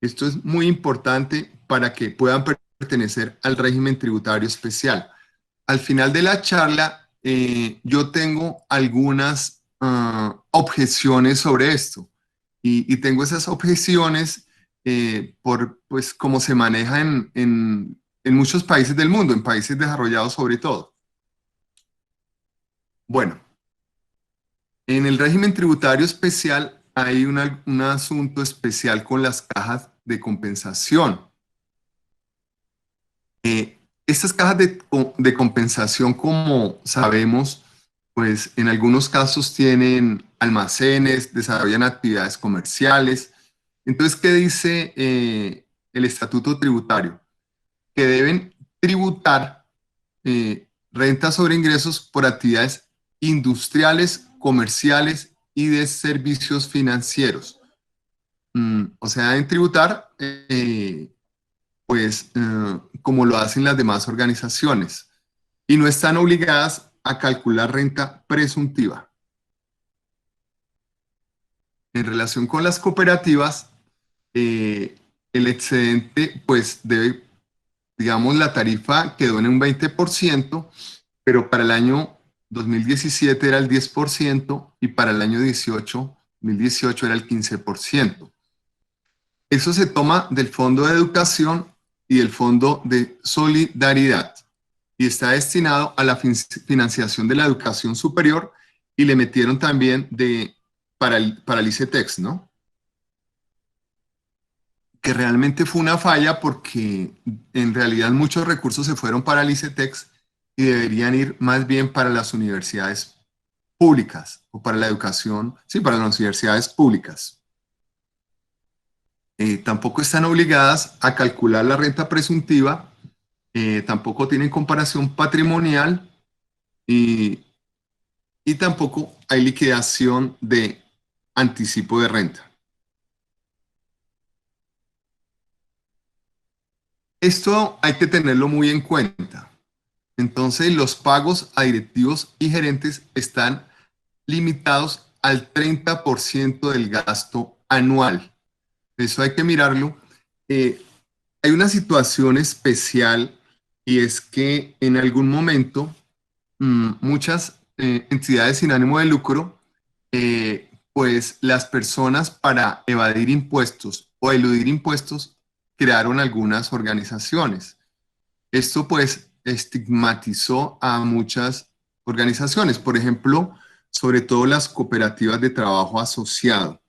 Esto es muy importante para que puedan pertenecer al régimen tributario especial. Al final de la charla, yo tengo algunas objeciones sobre esto. Y tengo esas objeciones por pues, cómo se maneja en muchos países del mundo, en países desarrollados sobre todo. Bueno, en el régimen tributario especial hay un asunto especial con las cajas de compensación. Estas cajas de compensación, como sabemos, pues en algunos casos tienen almacenes, desarrollan actividades comerciales. Entonces, ¿qué dice el Estatuto Tributario? Que deben tributar renta sobre ingresos por actividades industriales, comerciales y de servicios financieros. O sea, deben tributar como lo hacen las demás organizaciones y no están obligadas a calcular renta presuntiva. En relación con las cooperativas, el excedente pues debe, digamos, la tarifa quedó en un 20%, pero para el año 2017 era el 10% y para el año 2018 era el 15%. Eso se toma del Fondo de Educación y del Fondo de Solidaridad y está destinado a la financiación de la educación superior y le metieron también para el ICETEX, ¿no? Que realmente fue una falla porque en realidad muchos recursos se fueron para el ICETEX y deberían ir más bien para las universidades públicas o para la educación, sí, para las universidades públicas. Tampoco están obligadas a calcular la renta presuntiva, tampoco tienen comparación patrimonial y tampoco hay liquidación de anticipo de renta. Esto hay que tenerlo muy en cuenta. Entonces, los pagos a directivos y gerentes están limitados al 30% del gasto anual. Eso hay que mirarlo. Hay una situación especial y es que en algún momento muchas entidades sin ánimo de lucro, pues las personas para evadir impuestos o eludir impuestos crearon algunas organizaciones. Esto pues estigmatizó a muchas organizaciones, por ejemplo, sobre todo las cooperativas de trabajo asociado.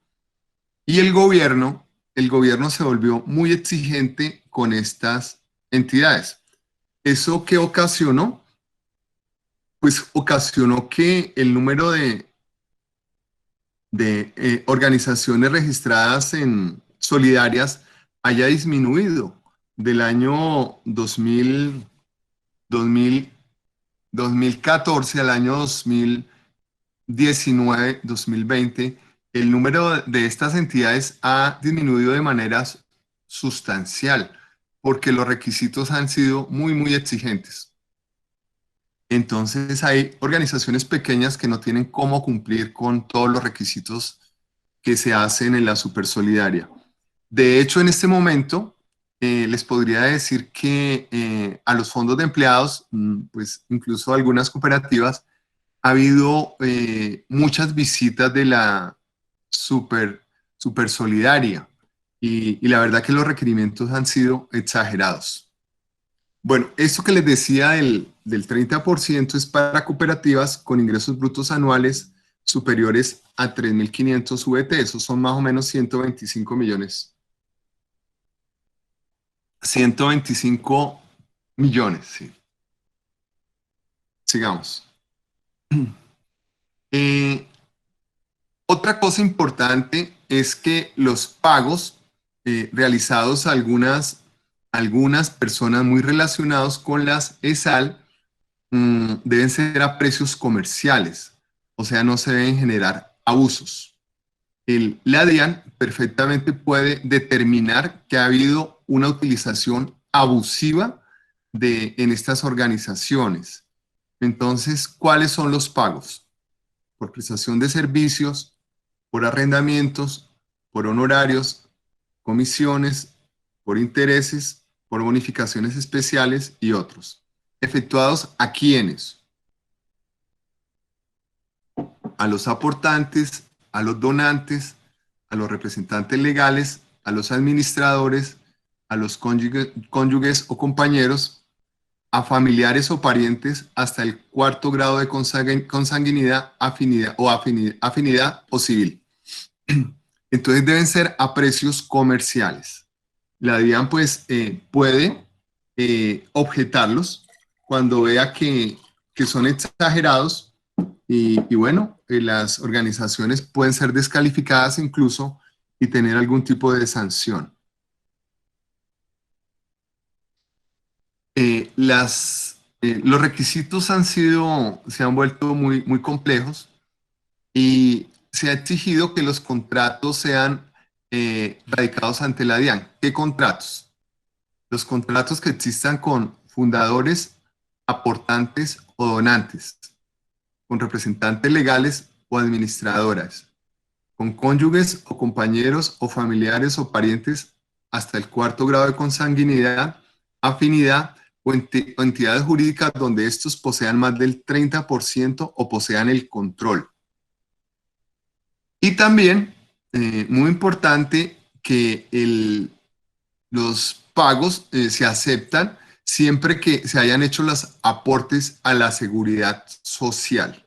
Y el gobierno se volvió muy exigente con estas entidades. ¿Eso qué ocasionó? Pues ocasionó que el número de organizaciones registradas en solidarias haya disminuido del año 2014 al año 2019, 2020, el número de estas entidades ha disminuido de manera sustancial porque los requisitos han sido muy exigentes. Entonces hay organizaciones pequeñas que no tienen cómo cumplir con todos los requisitos que se hacen en la Supersolidaria. De hecho, en este momento, les podría decir que a los fondos de empleados, pues incluso algunas cooperativas, ha habido muchas visitas de la Supersolidaria y la verdad que los requerimientos han sido exagerados. Bueno, esto que les decía del 30% es para cooperativas con ingresos brutos anuales superiores a 3.500 VT, esos son más o menos 125 millones. 125 millones, sí. Sigamos. Otra cosa importante es que los pagos realizados a algunas personas muy relacionados con las ESAL deben ser a precios comerciales, o sea, no se deben generar abusos. La DIAN perfectamente puede determinar que ha habido una utilización abusiva en estas organizaciones. Entonces, ¿cuáles son los pagos? Por prestación de servicios, por arrendamientos, por honorarios, comisiones, por intereses, por bonificaciones especiales y otros. ¿Efectuados a quiénes? A los aportantes, a los donantes, a los representantes legales, a los administradores, a los cónyuges o compañeros, a familiares o parientes hasta el 4º grado de consanguinidad, afinidad o civil. Entonces deben ser a precios comerciales. La DIAN pues puede objetarlos cuando vea que son exagerados y bueno, las organizaciones pueden ser descalificadas incluso y tener algún tipo de sanción. Los requisitos se han vuelto muy complejos y se ha exigido que los contratos sean radicados ante la DIAN. ¿Qué contratos? Los contratos que existan con fundadores, aportantes o donantes, con representantes legales o administradoras, con cónyuges o compañeros o familiares o parientes hasta el 4º grado de consanguinidad, afinidad o entidades jurídicas donde estos posean más del 30% o posean el control. Y también, muy importante, que los pagos se aceptan siempre que se hayan hecho los aportes a la seguridad social.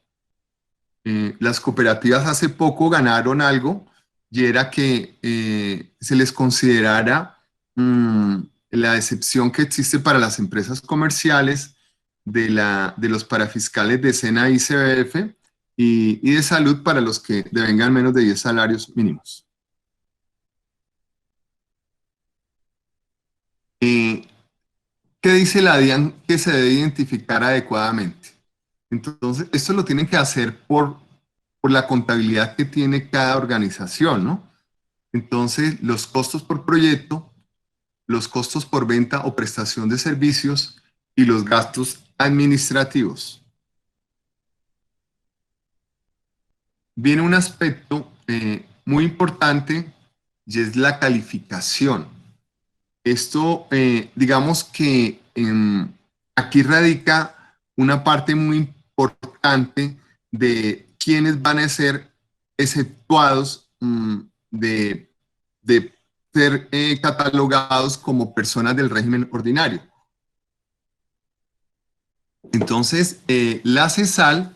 Las cooperativas hace poco ganaron algo y era que se les considerara la excepción que existe para las empresas comerciales de los parafiscales de SENA y CBF y de salud para los que devengan menos de 10 salarios mínimos. ¿Qué dice la DIAN que se debe identificar adecuadamente? Entonces, esto lo tienen que hacer por la contabilidad que tiene cada organización, ¿no? Entonces, los costos por proyecto, los costos por venta o prestación de servicios y los gastos administrativos. Viene un aspecto muy importante y es la calificación. Esto, digamos que aquí radica una parte muy importante de quiénes van a ser exceptuados de ser catalogados como personas del régimen ordinario. Entonces, las ESAL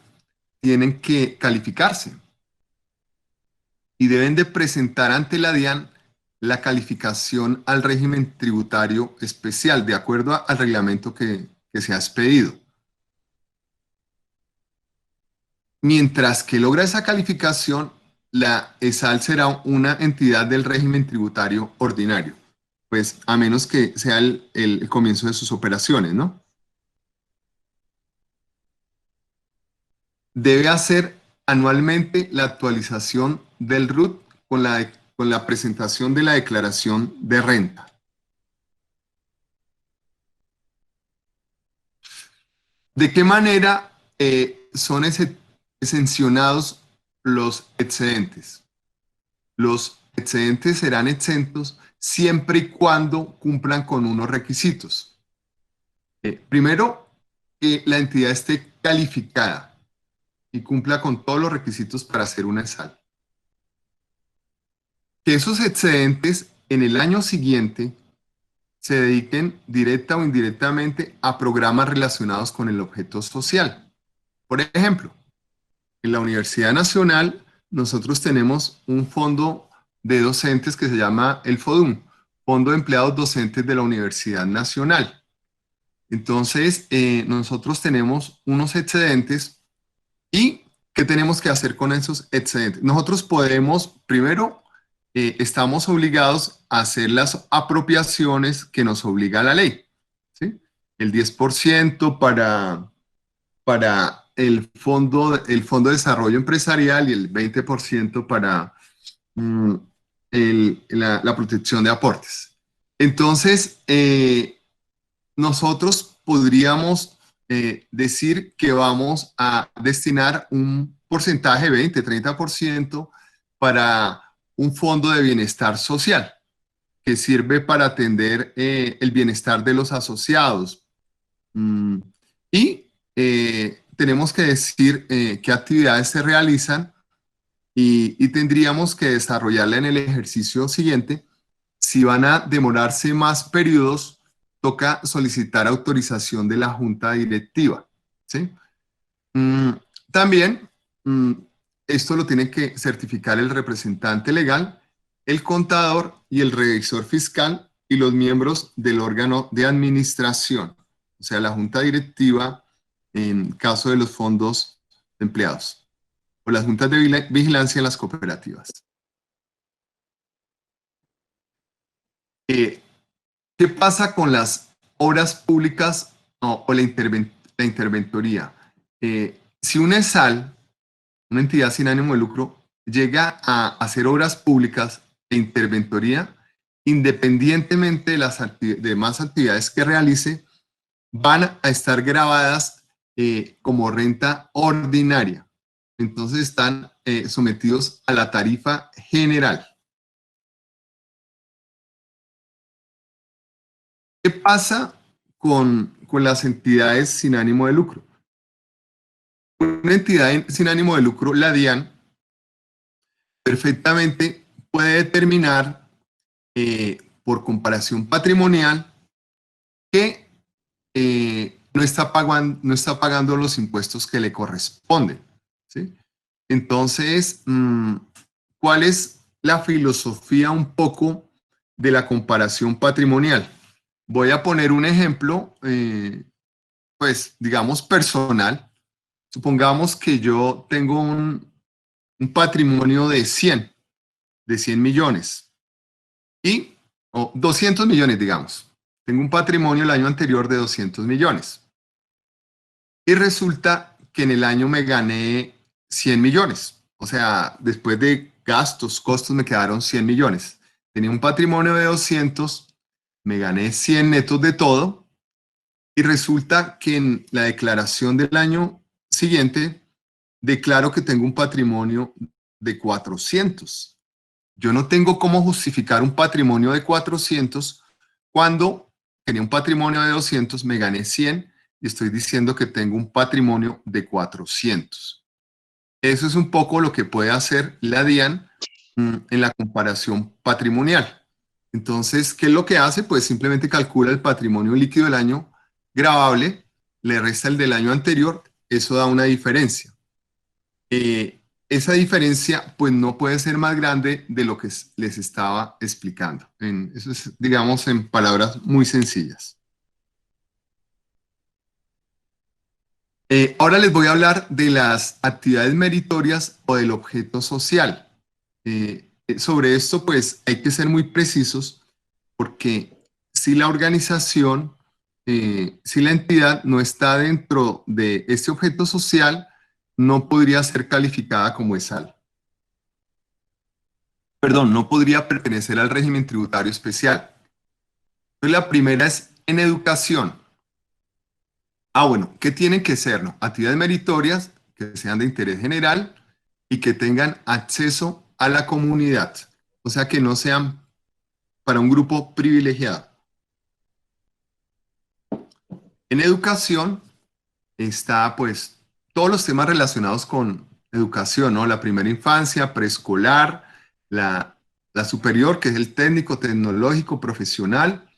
tienen que calificarse y deben de presentar ante la DIAN la calificación al régimen tributario especial, de acuerdo al reglamento que se ha expedido. Mientras que logra esa calificación, la ESAL será una entidad del régimen tributario ordinario. pues a menos que sea el comienzo de sus operaciones, ¿no? Debe hacer anualmente la actualización del RUT con la presentación de la declaración de renta. ¿De qué manera son exencionados los excedentes? Los excedentes serán exentos siempre y cuando cumplan con unos requisitos. Primero, que la entidad esté calificada y cumpla con todos los requisitos para hacer una ESAL. Que esos excedentes en el año siguiente se dediquen directa o indirectamente a programas relacionados con el objeto social. Por ejemplo, en la Universidad Nacional nosotros tenemos un fondo de docentes que se llama el FODUM, Fondo de Empleados Docentes de la Universidad Nacional. Entonces, nosotros tenemos unos excedentes y ¿qué tenemos que hacer con esos excedentes? Nosotros podemos, primero, estamos obligados a hacer las apropiaciones que nos obliga la ley, ¿sí? El 10% para el fondo de desarrollo empresarial y el 20% para la protección de aportes. Entonces, nosotros podríamos decir que vamos a destinar un porcentaje, 20-30%, para un fondo de bienestar social, que sirve para atender el bienestar de los asociados. Y tenemos que decir qué actividades se realizan y tendríamos que desarrollarla en el ejercicio siguiente. Si van a demorarse más periodos, toca solicitar autorización de la junta directiva, ¿sí? También esto lo tiene que certificar el representante legal, el contador y el revisor fiscal y los miembros del órgano de administración, o sea, la junta directiva en caso de los fondos de empleados o las juntas de vigilancia en las cooperativas. ¿Qué pasa con las obras públicas o la interventoría? Si una ESAL, una entidad sin ánimo de lucro, llega a hacer obras públicas e interventoría, independientemente de las demás actividades que realice, van a estar grabadas como renta ordinaria. Entonces están sometidos a la tarifa general. ¿Qué pasa con las entidades sin ánimo de lucro? Una entidad sin ánimo de lucro, la DIAN, perfectamente puede determinar por comparación patrimonial que no está pagando los impuestos que le corresponden, ¿sí? Entonces, ¿cuál es la filosofía un poco de la comparación patrimonial? Voy a poner un ejemplo, pues, digamos, personal. Supongamos que yo tengo un patrimonio de 100 millones o 200 millones, digamos. Tengo un patrimonio el año anterior de 200 millones. Y resulta que en el año me gané 100 millones. O sea, después de gastos, costos, me quedaron 100 millones. Tenía un patrimonio de 200, me gané 100 netos de todo. Y resulta que en la declaración del año siguiente, declaro que tengo un patrimonio de 400. Yo no tengo cómo justificar un patrimonio de 400 cuando tenía un patrimonio de 200, me gané 100 y estoy diciendo que tengo un patrimonio de 400. Eso es un poco lo que puede hacer la DIAN en la comparación patrimonial. Entonces, ¿qué es lo que hace? Pues simplemente calcula el patrimonio líquido del año gravable, le resta el del año anterior, eso da una diferencia. Esa diferencia pues no puede ser más grande de lo que les estaba explicando. Eso es, digamos, en palabras muy sencillas. Ahora les voy a hablar de las actividades meritorias o del objeto social. Sobre esto pues hay que ser muy precisos porque si la organización, si la entidad no está dentro de este objeto social, no podría ser calificada como ESAL. Perdón, no podría pertenecer al régimen tributario especial. Entonces, la primera es en educación. Bueno, ¿qué tienen que ser? ¿No? Actividades meritorias que sean de interés general y que tengan acceso a la comunidad. O sea, que no sean para un grupo privilegiado. En educación está, pues, todos los temas relacionados con educación, ¿no? La primera infancia, preescolar, la superior, que es el técnico, tecnológico, profesional.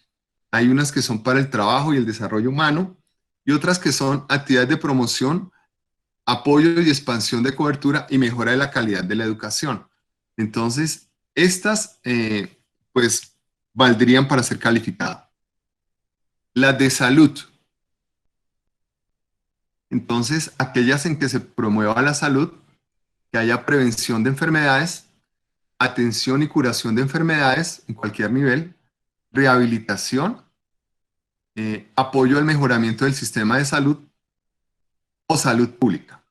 Hay unas que son para el trabajo y el desarrollo humano, y otras que son actividades de promoción, apoyo y expansión de cobertura y mejora de la calidad de la educación. Entonces, estas, pues, valdrían para ser calificadas. Las de salud. Entonces, aquellas en que se promueva la salud, que haya prevención de enfermedades, atención y curación de enfermedades en cualquier nivel, rehabilitación, apoyo al mejoramiento del sistema de salud o salud pública.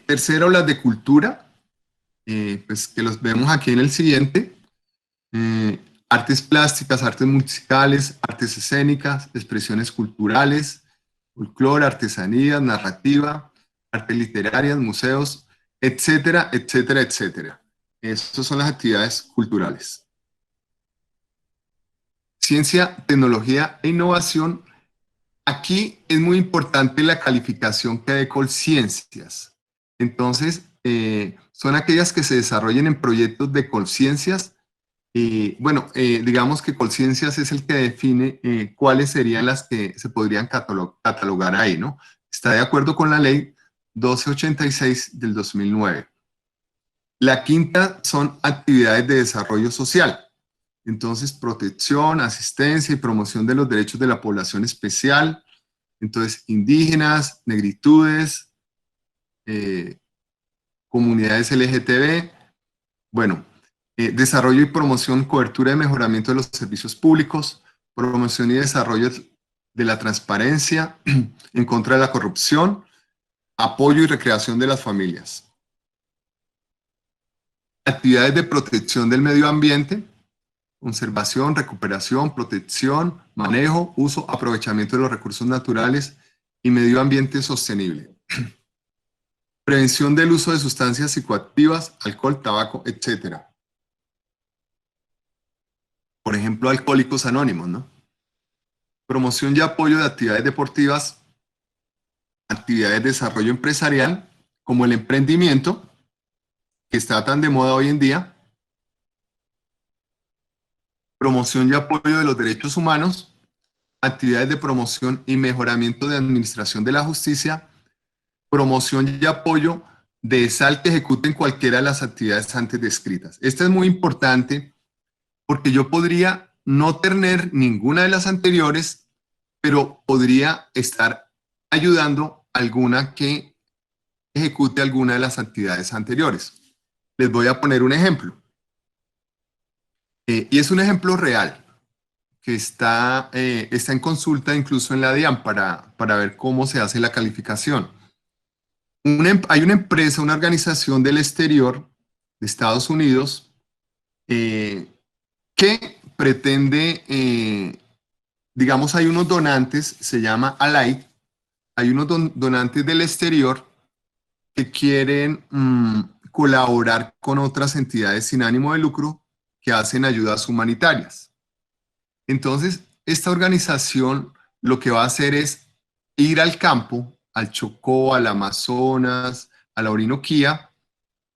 Tercero, las de cultura, pues que los vemos aquí en el siguiente. Artes plásticas, artes musicales, artes escénicas, expresiones culturales, folclore, artesanía, narrativa, artes literarias, museos, etcétera, etcétera, etcétera. Estas son las actividades culturales. Ciencia, tecnología e innovación. Aquí es muy importante la calificación que dé Colciencias. Entonces, son aquellas que se desarrollen en proyectos de Colciencias. Bueno, digamos que Colciencias es el que define cuáles serían las que se podrían catalogar ahí, ¿no? Está de acuerdo con la ley 1286 del 2009. La quinta son actividades de desarrollo social. Entonces, protección, asistencia y promoción de los derechos de la población especial. Entonces, indígenas, negritudes, comunidades LGTB. Bueno, desarrollo y promoción, cobertura y mejoramiento de los servicios públicos, promoción y desarrollo de la transparencia, en contra de la corrupción, apoyo y recreación de las familias. Actividades de protección del medio ambiente, conservación, recuperación, protección, manejo, uso, aprovechamiento de los recursos naturales y medio ambiente sostenible. Prevención del uso de sustancias psicoactivas, alcohol, tabaco, etc. Por ejemplo, Alcohólicos Anónimos, ¿no? Promoción y apoyo de actividades deportivas, actividades de desarrollo empresarial, como el emprendimiento, que está tan de moda hoy en día. Promoción y apoyo de los derechos humanos, actividades de promoción y mejoramiento de administración de la justicia, promoción y apoyo de ESAL que ejecuten cualquiera de las actividades antes descritas. Esta es muy importante porque yo podría no tener ninguna de las anteriores, pero podría estar ayudando a alguna que ejecute alguna de las actividades anteriores. Les voy a poner un ejemplo. Y es un ejemplo real que está en consulta incluso en la DIAN para ver cómo se hace la calificación. Hay una empresa, una organización del exterior de Estados Unidos que pretende, digamos, hay unos donantes, se llama Alight, hay unos donantes del exterior que quieren colaborar con otras entidades sin ánimo de lucro que hacen ayudas humanitarias. Entonces, esta organización lo que va a hacer es ir al campo, al Chocó, al Amazonas, a la Orinoquía,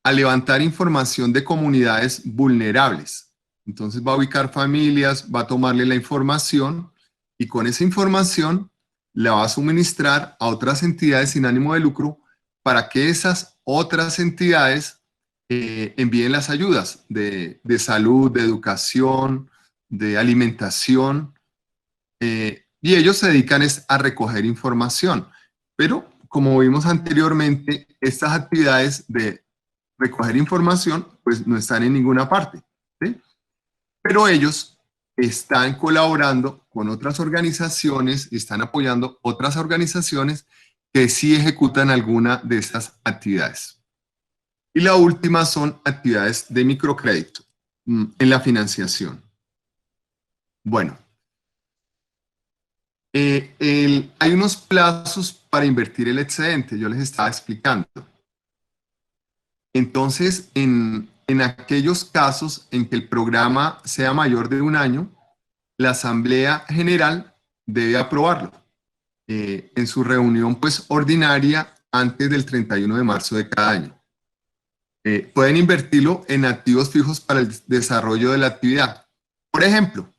a levantar información de comunidades vulnerables. Entonces va a ubicar familias, va a tomarle la información y con esa información la va a suministrar a otras entidades sin ánimo de lucro para que esas otras entidades envíen las ayudas de salud, de educación, de alimentación, y ellos se dedican a recoger información. Pero, como vimos anteriormente, estas actividades de recoger información, pues no están en ninguna parte, ¿sí? Pero ellos están colaborando con otras organizaciones y están apoyando otras organizaciones que sí ejecutan alguna de estas actividades. Y la última son actividades de microcrédito en la financiación. Bueno, hay unos plazos para invertir el excedente, yo les estaba explicando. Entonces, en aquellos casos en que el programa sea mayor de 1 año, la Asamblea General debe aprobarlo en su reunión pues, ordinaria antes del 31 de marzo de cada año. Pueden invertirlo en activos fijos para el desarrollo de la actividad. Por ejemplo,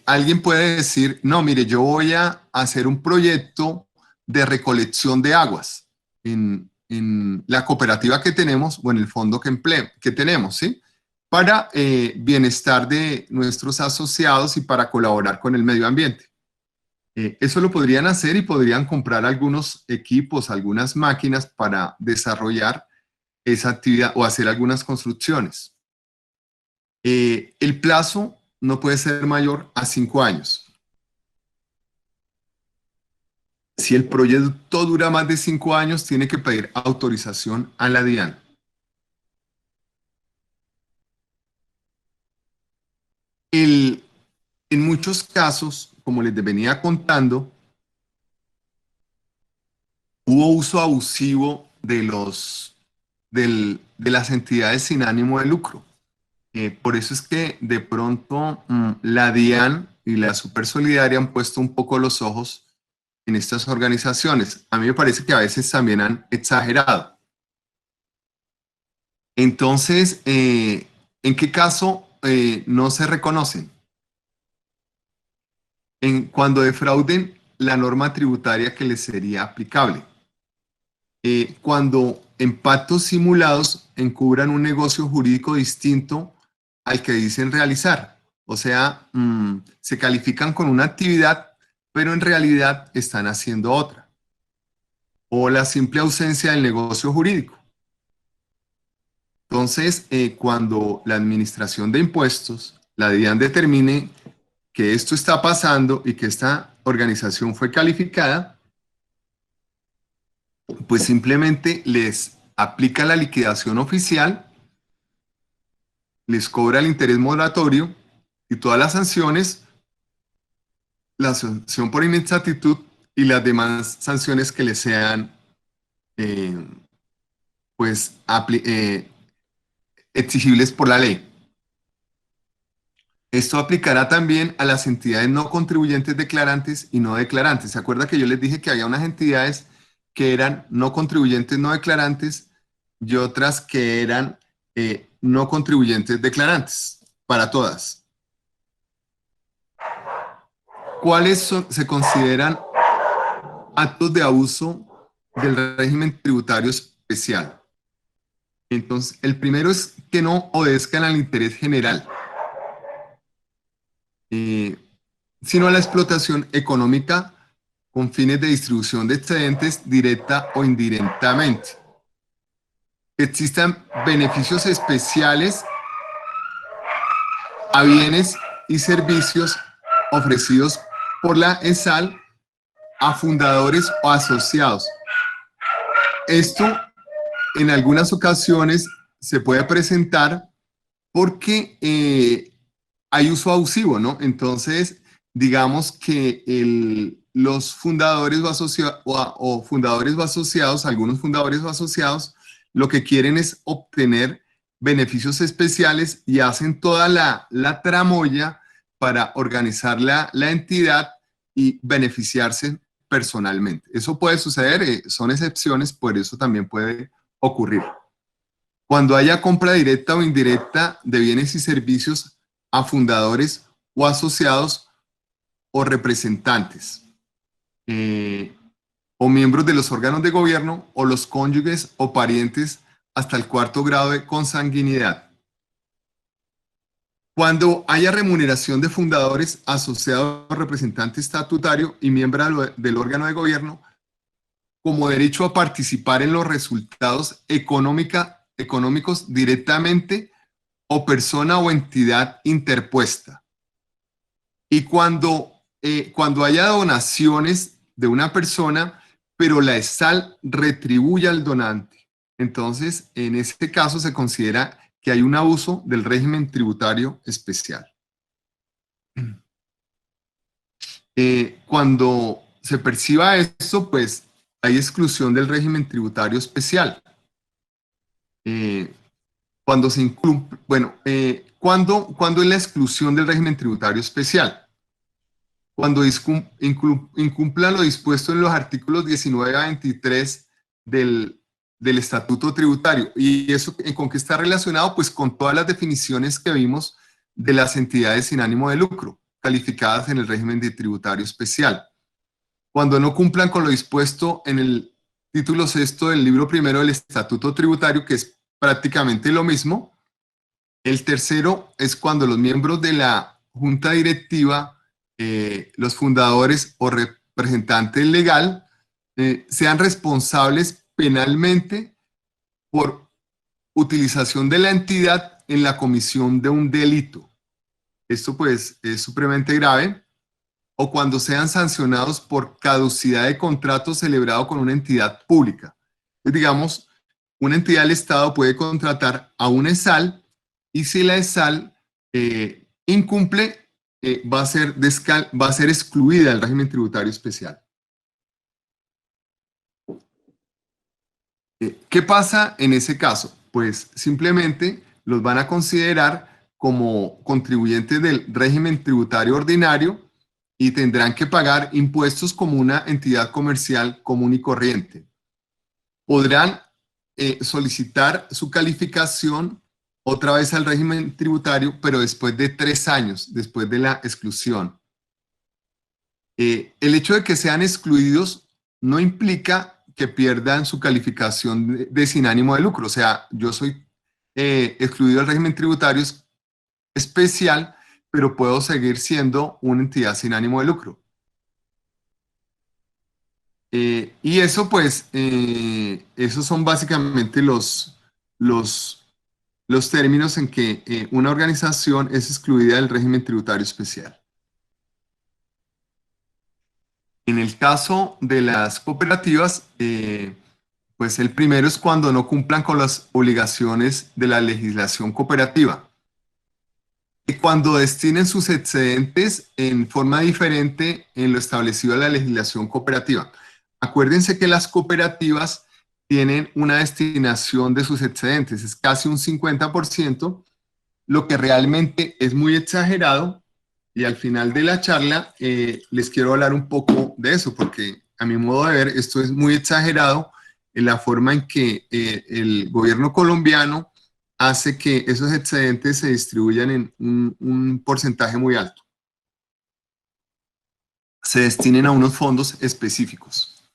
alguien puede decir, no, mire, yo voy a hacer un proyecto de recolección de aguas en la cooperativa que tenemos o en el fondo que tenemos, ¿sí? Para bienestar de nuestros asociados y para colaborar con el medio ambiente. Eso lo podrían hacer y podrían comprar algunos equipos, algunas máquinas para desarrollar esa actividad o hacer algunas construcciones. El plazo no puede ser mayor a 5 años. Si el proyecto dura más de 5 años, tiene que pedir autorización a la DIAN. En muchos casos, como les venía contando, hubo uso abusivo de las entidades sin ánimo de lucro. Por eso es que de pronto la DIAN y la Supersolidaria han puesto un poco los ojos en estas organizaciones. A mí me parece que a veces también han exagerado. Entonces, ¿en qué caso no se reconocen? Cuando defrauden la norma tributaria que les sería aplicable. Cuando en pactos simulados encubran un negocio jurídico distinto al que dicen realizar. O sea, se califican con una actividad, pero en realidad están haciendo otra. O la simple ausencia del negocio jurídico. Entonces, cuando la Administración de Impuestos, la DIAN, determine que esto está pasando y que esta organización fue calificada, pues simplemente les aplica la liquidación oficial, les cobra el interés moratorio y todas las sanciones, la sanción por inexactitud y las demás sanciones que les sean exigibles por la ley. Esto aplicará también a las entidades no contribuyentes declarantes y no declarantes. ¿Se acuerda que yo les dije que había unas entidades que eran no contribuyentes no declarantes y otras que eran no contribuyentes declarantes? Para todas. ¿Cuáles se consideran actos de abuso del régimen tributario especial? Entonces, el primero es que no obedezcan al interés general, sino a la explotación económica con fines de distribución de excedentes directa o indirectamente. Que existan beneficios especiales a bienes y servicios ofrecidos por la ESAL a fundadores o asociados. Esto en algunas ocasiones se puede presentar porque hay uso abusivo, ¿no? Entonces, digamos que los fundadores o fundadores o asociados, algunos fundadores o asociados, lo que quieren es obtener beneficios especiales y hacen toda la tramoya para organizar la entidad y beneficiarse personalmente. Eso puede suceder, son excepciones, por eso también puede ocurrir. Cuando haya compra directa o indirecta de bienes y servicios a fundadores o asociados o representantes o miembros de los órganos de gobierno o los cónyuges o parientes hasta el 4º grado de consanguinidad. Cuando haya remuneración de fundadores, asociados, representante estatutario y miembro del órgano de gobierno como derecho a participar en los resultados económicos directamente o persona o entidad interpuesta. Y cuando haya donaciones de una persona, pero la ESAL retribuye al donante, entonces en este caso se considera que hay un abuso del régimen tributario especial. Cuando se perciba esto, pues hay exclusión del régimen tributario especial. Cuando se incumple, bueno, ¿cuándo es la exclusión del régimen tributario especial? Cuando incumpla lo dispuesto en los artículos 19 a 23 del Estatuto Tributario. ¿Y eso con qué está relacionado? Pues con todas las definiciones que vimos de las entidades sin ánimo de lucro, calificadas en el régimen de tributario especial. Cuando no cumplan con lo dispuesto en el título sexto del libro primero del Estatuto Tributario, que es prácticamente lo mismo. El tercero es cuando los miembros de la junta directiva, los fundadores o representantes legal, sean responsables penalmente por utilización de la entidad en la comisión de un delito. Esto pues es supremamente grave. O cuando sean sancionados por caducidad de contrato celebrado con una entidad pública. Pues, digamos, una entidad del Estado puede contratar a una ESAL y si la ESAL incumple, va a ser excluida del régimen tributario especial. ¿Qué pasa en ese caso? Pues simplemente los van a considerar como contribuyentes del régimen tributario ordinario y tendrán que pagar impuestos como una entidad comercial común y corriente. Podrán solicitar su calificación otra vez al régimen tributario, pero después de 3 años, después de la exclusión. El hecho de que sean excluidos no implica que pierdan su calificación de sin ánimo de lucro. O sea, yo soy excluido del régimen tributario especial, pero puedo seguir siendo una entidad sin ánimo de lucro. Y eso pues, esos son básicamente los términos en que una organización es excluida del régimen tributario especial. En el caso de las cooperativas, pues el primero es cuando no cumplan con las obligaciones de la legislación cooperativa. Y cuando destinen sus excedentes en forma diferente en lo establecido en la legislación cooperativa. Acuérdense que las cooperativas tienen una destinación de sus excedentes, es casi un 50%, lo que realmente es muy exagerado. Y al final de la charla les quiero hablar un poco de eso, porque a mi modo de ver esto es muy exagerado en la forma en que el gobierno colombiano hace que esos excedentes se distribuyan en un porcentaje muy alto. Se destinen a unos fondos específicos.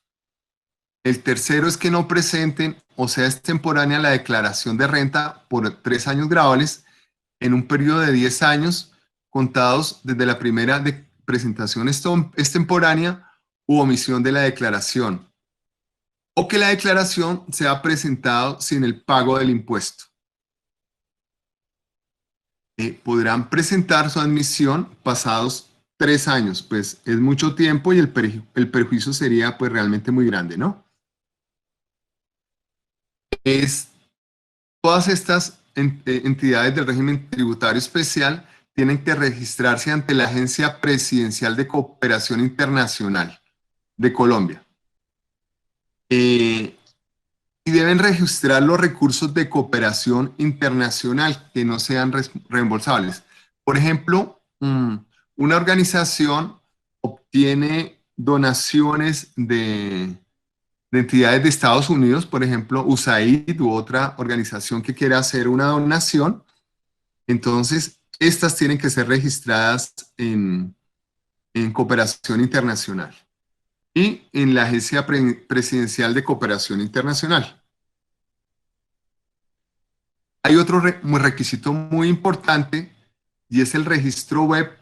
El tercero es que no presenten o sea extemporánea la declaración de renta por 3 años graduales en un periodo de 10 años contados desde la primera presentación extemporánea u omisión de la declaración, o que la declaración sea presentada sin el pago del impuesto. Podrán presentar su admisión pasados 3 años, pues es mucho tiempo y el perjuicio sería pues realmente muy grande, ¿no? Todas estas entidades del régimen tributario especial tienen que registrarse ante la Agencia Presidencial de Cooperación Internacional de Colombia. Y deben registrar los recursos de cooperación internacional que no sean reembolsables. Por ejemplo, una organización obtiene donaciones de entidades de Estados Unidos, por ejemplo, USAID u otra organización que quiera hacer una donación. Entonces, estas tienen que ser registradas en cooperación internacional y en la Agencia Presidencial de Cooperación Internacional. Hay otro requisito muy importante y es el registro web,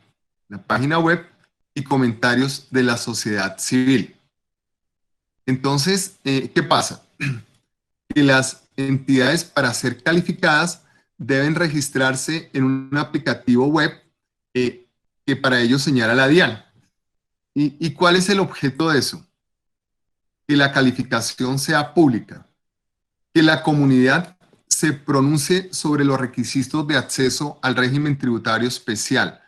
la página web y comentarios de la sociedad civil. Entonces, ¿qué pasa? Que las entidades para ser calificadas deben registrarse en un aplicativo web que para ello señala la DIAN. ¿Y cuál es el objeto de eso? Que la calificación sea pública, que la comunidad se pronuncie sobre los requisitos de acceso al régimen tributario especial.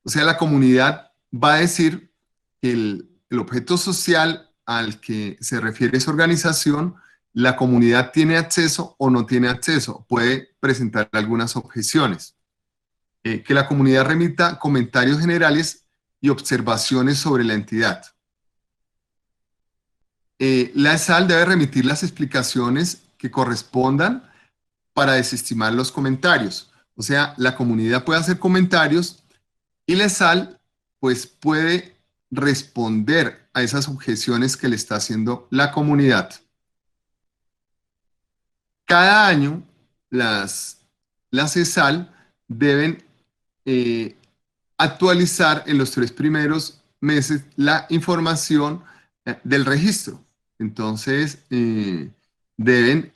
O sea, la comunidad va a decir que el objeto social al que se refiere esa organización, la comunidad tiene acceso o no tiene acceso, puede presentar algunas objeciones. Que la comunidad remita comentarios generales y observaciones sobre la entidad. La ESAL debe remitir las explicaciones que correspondan para desestimar los comentarios. O sea, la comunidad puede hacer comentarios y la ESAL pues puede responder a esas objeciones que le está haciendo la comunidad. Cada año las ESAL deben actualizar en los 3 primeros meses la información del registro. Entonces, deben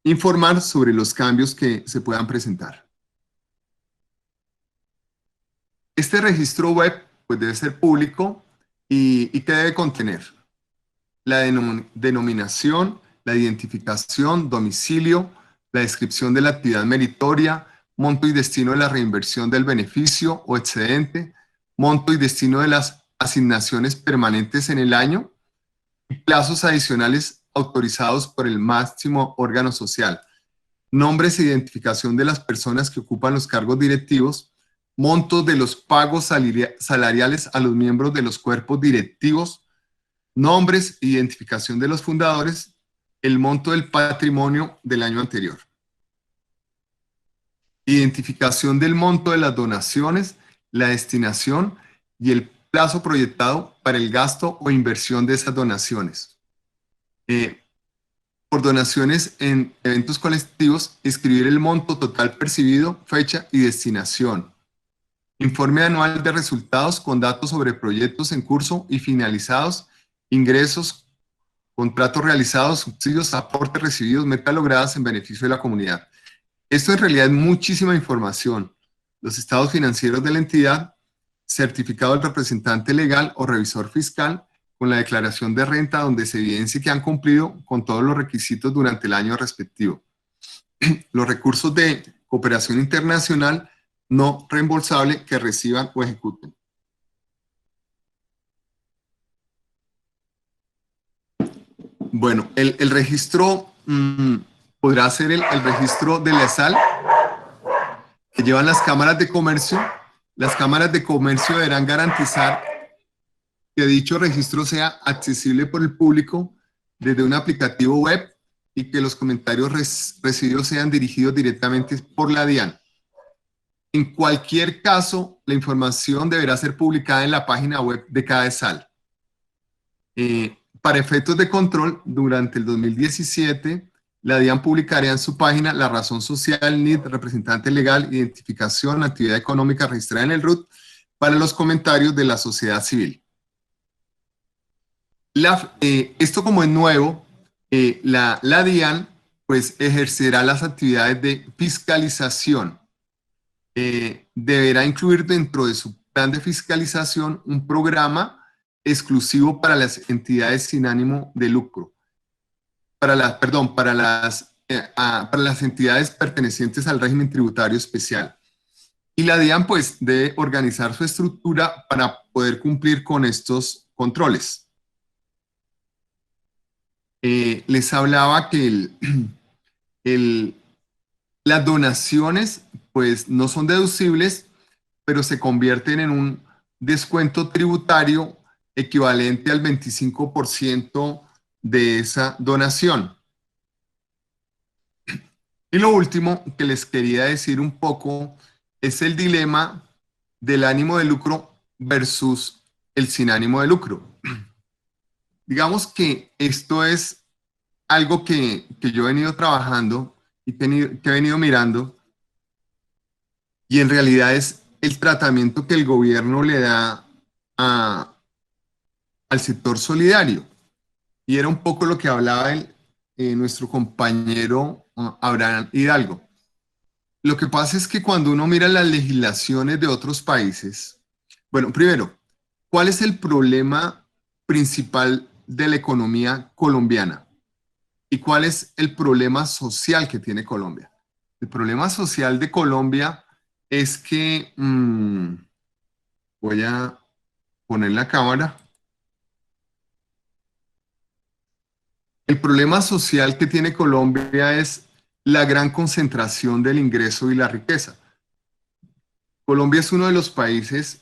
informar sobre los cambios que se puedan presentar. Este registro web pues, debe ser público y ¿qué debe contener? La denominación, la identificación, domicilio, la descripción de la actividad meritoria, monto y destino de la reinversión del beneficio o excedente, monto y destino de las asignaciones permanentes en el año, y plazos adicionales autorizados por el máximo órgano social, nombres e identificación de las personas que ocupan los cargos directivos, montos de los pagos salariales a los miembros de los cuerpos directivos, nombres e identificación de los fundadores, el monto del patrimonio del año anterior. Identificación del monto de las donaciones, la destinación y el plazo proyectado para el gasto o inversión de esas donaciones. Por donaciones en eventos colectivos, escribir el monto total percibido, fecha y destinación. Informe anual de resultados con datos sobre proyectos en curso y finalizados, ingresos, contratos realizados, subsidios, aportes recibidos, metas logradas en beneficio de la comunidad. Esto en realidad es muchísima información. Los estados financieros de la entidad, certificado del representante legal o revisor fiscal, con la declaración de renta donde se evidencie que han cumplido con todos los requisitos durante el año respectivo. Los recursos de cooperación internacional no reembolsable que reciban o ejecuten. Bueno, el registro podrá ser el registro de la ESAL que llevan las cámaras de comercio. Las cámaras de comercio deberán garantizar que dicho registro sea accesible por el público desde un aplicativo web y que los comentarios recibidos sean dirigidos directamente por la DIAN. En cualquier caso, la información deberá ser publicada en la página web de cada ESAL. Para efectos de control, durante el 2017, la DIAN publicaría en su página la razón social, NID, representante legal, identificación, actividad económica registrada en el RUT para los comentarios de la sociedad civil. Esto como es nuevo, la DIAN pues ejercerá las actividades de fiscalización. Deberá incluir dentro de su plan de fiscalización un programa exclusivo para las entidades sin ánimo de lucro, para las entidades pertenecientes al régimen tributario especial. Y la DIAN pues debe organizar su estructura para poder cumplir con estos controles. Les hablaba que las donaciones pues no son deducibles, pero se convierten en un descuento tributario equivalente al 25% de esa donación. Y lo último que les quería decir un poco es el dilema del ánimo de lucro versus el sin ánimo de lucro. Digamos que esto es algo que yo he venido trabajando y que he venido mirando, y en realidad es el tratamiento que el gobierno le da al sector solidario. Y era un poco lo que hablaba nuestro compañero Abraham Hidalgo. Lo que pasa es que cuando uno mira las legislaciones de otros países, bueno, primero, ¿cuál es el problema principal de la economía colombiana? ¿Y cuál es el problema social que tiene Colombia? El problema social de Colombia es que, voy a poner la cámara. El problema social que tiene Colombia es la gran concentración del ingreso y la riqueza. Colombia es uno de los países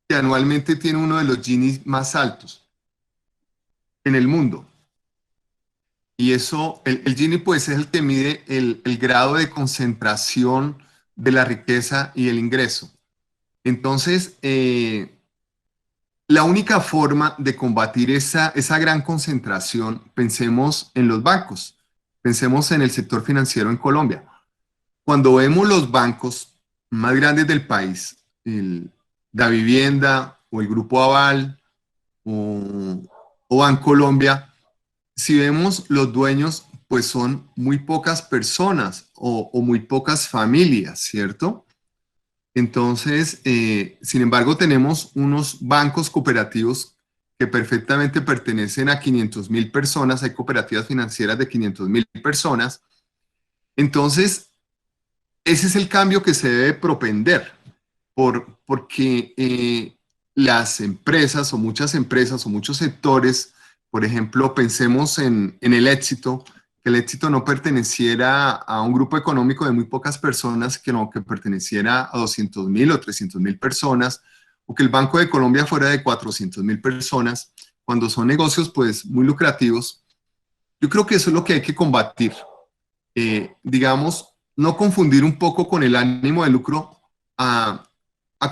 que anualmente tiene uno de los Gini más altos en el mundo. Y eso, el Gini pues es el que mide el grado de concentración de la riqueza y el ingreso. Entonces, la única forma de combatir esa gran concentración, pensemos en los bancos, pensemos en el sector financiero en Colombia. Cuando vemos los bancos más grandes del país, la Vivienda o el Grupo Aval o Bancolombia, si vemos los dueños, pues son muy pocas personas o muy pocas familias, ¿cierto? Entonces, sin embargo, tenemos unos bancos cooperativos que perfectamente pertenecen a 500.000 personas, hay cooperativas financieras de 500.000 personas. Entonces, ese es el cambio que se debe propender, porque las empresas o muchos sectores, por ejemplo, pensemos en el éxito, que el éxito no perteneciera a un grupo económico de muy pocas personas, que perteneciera a 200.000 o 300.000 personas, o que el Banco de Colombia fuera de 400.000 personas, cuando son negocios pues muy lucrativos. Yo creo que eso es lo que hay que combatir. Digamos, no confundir un poco con el ánimo de lucro a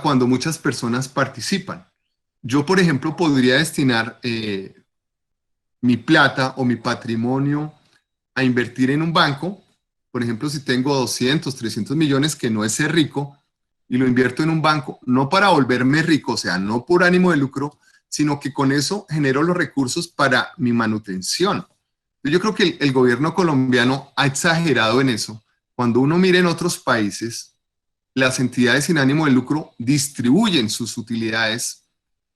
cuando muchas personas participan. Yo, por ejemplo, podría destinar mi plata o mi patrimonio a invertir en un banco. Por ejemplo, si tengo 200, 300 millones, que no es ser rico, y lo invierto en un banco, no para volverme rico, o sea, no por ánimo de lucro, sino que con eso genero los recursos para mi manutención. Yo creo que el gobierno colombiano ha exagerado en eso. Cuando uno mira en otros países, las entidades sin ánimo de lucro distribuyen sus utilidades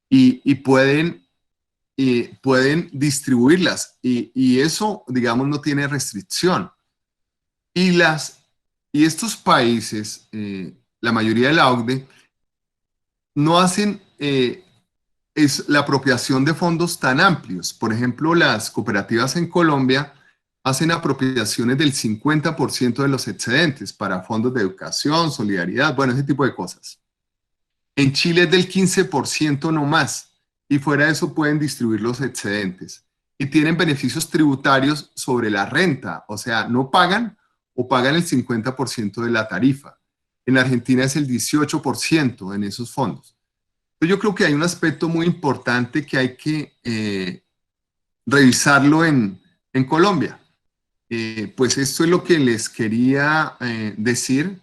y pueden distribuirlas y eso, digamos, no tiene restricción. Y, y estos países, la mayoría de la OCDE, no hacen es la apropiación de fondos tan amplios. Por ejemplo, las cooperativas en Colombia hacen apropiaciones del 50% de los excedentes para fondos de educación, solidaridad, bueno, ese tipo de cosas. En Chile es del 15% no más, y fuera de eso pueden distribuir los excedentes. Y tienen beneficios tributarios sobre la renta, o sea, no pagan o pagan el 50% de la tarifa. En Argentina es el 18% en esos fondos. Yo creo que hay un aspecto muy importante que hay que revisarlo en Colombia. Pues esto es lo que les quería decir.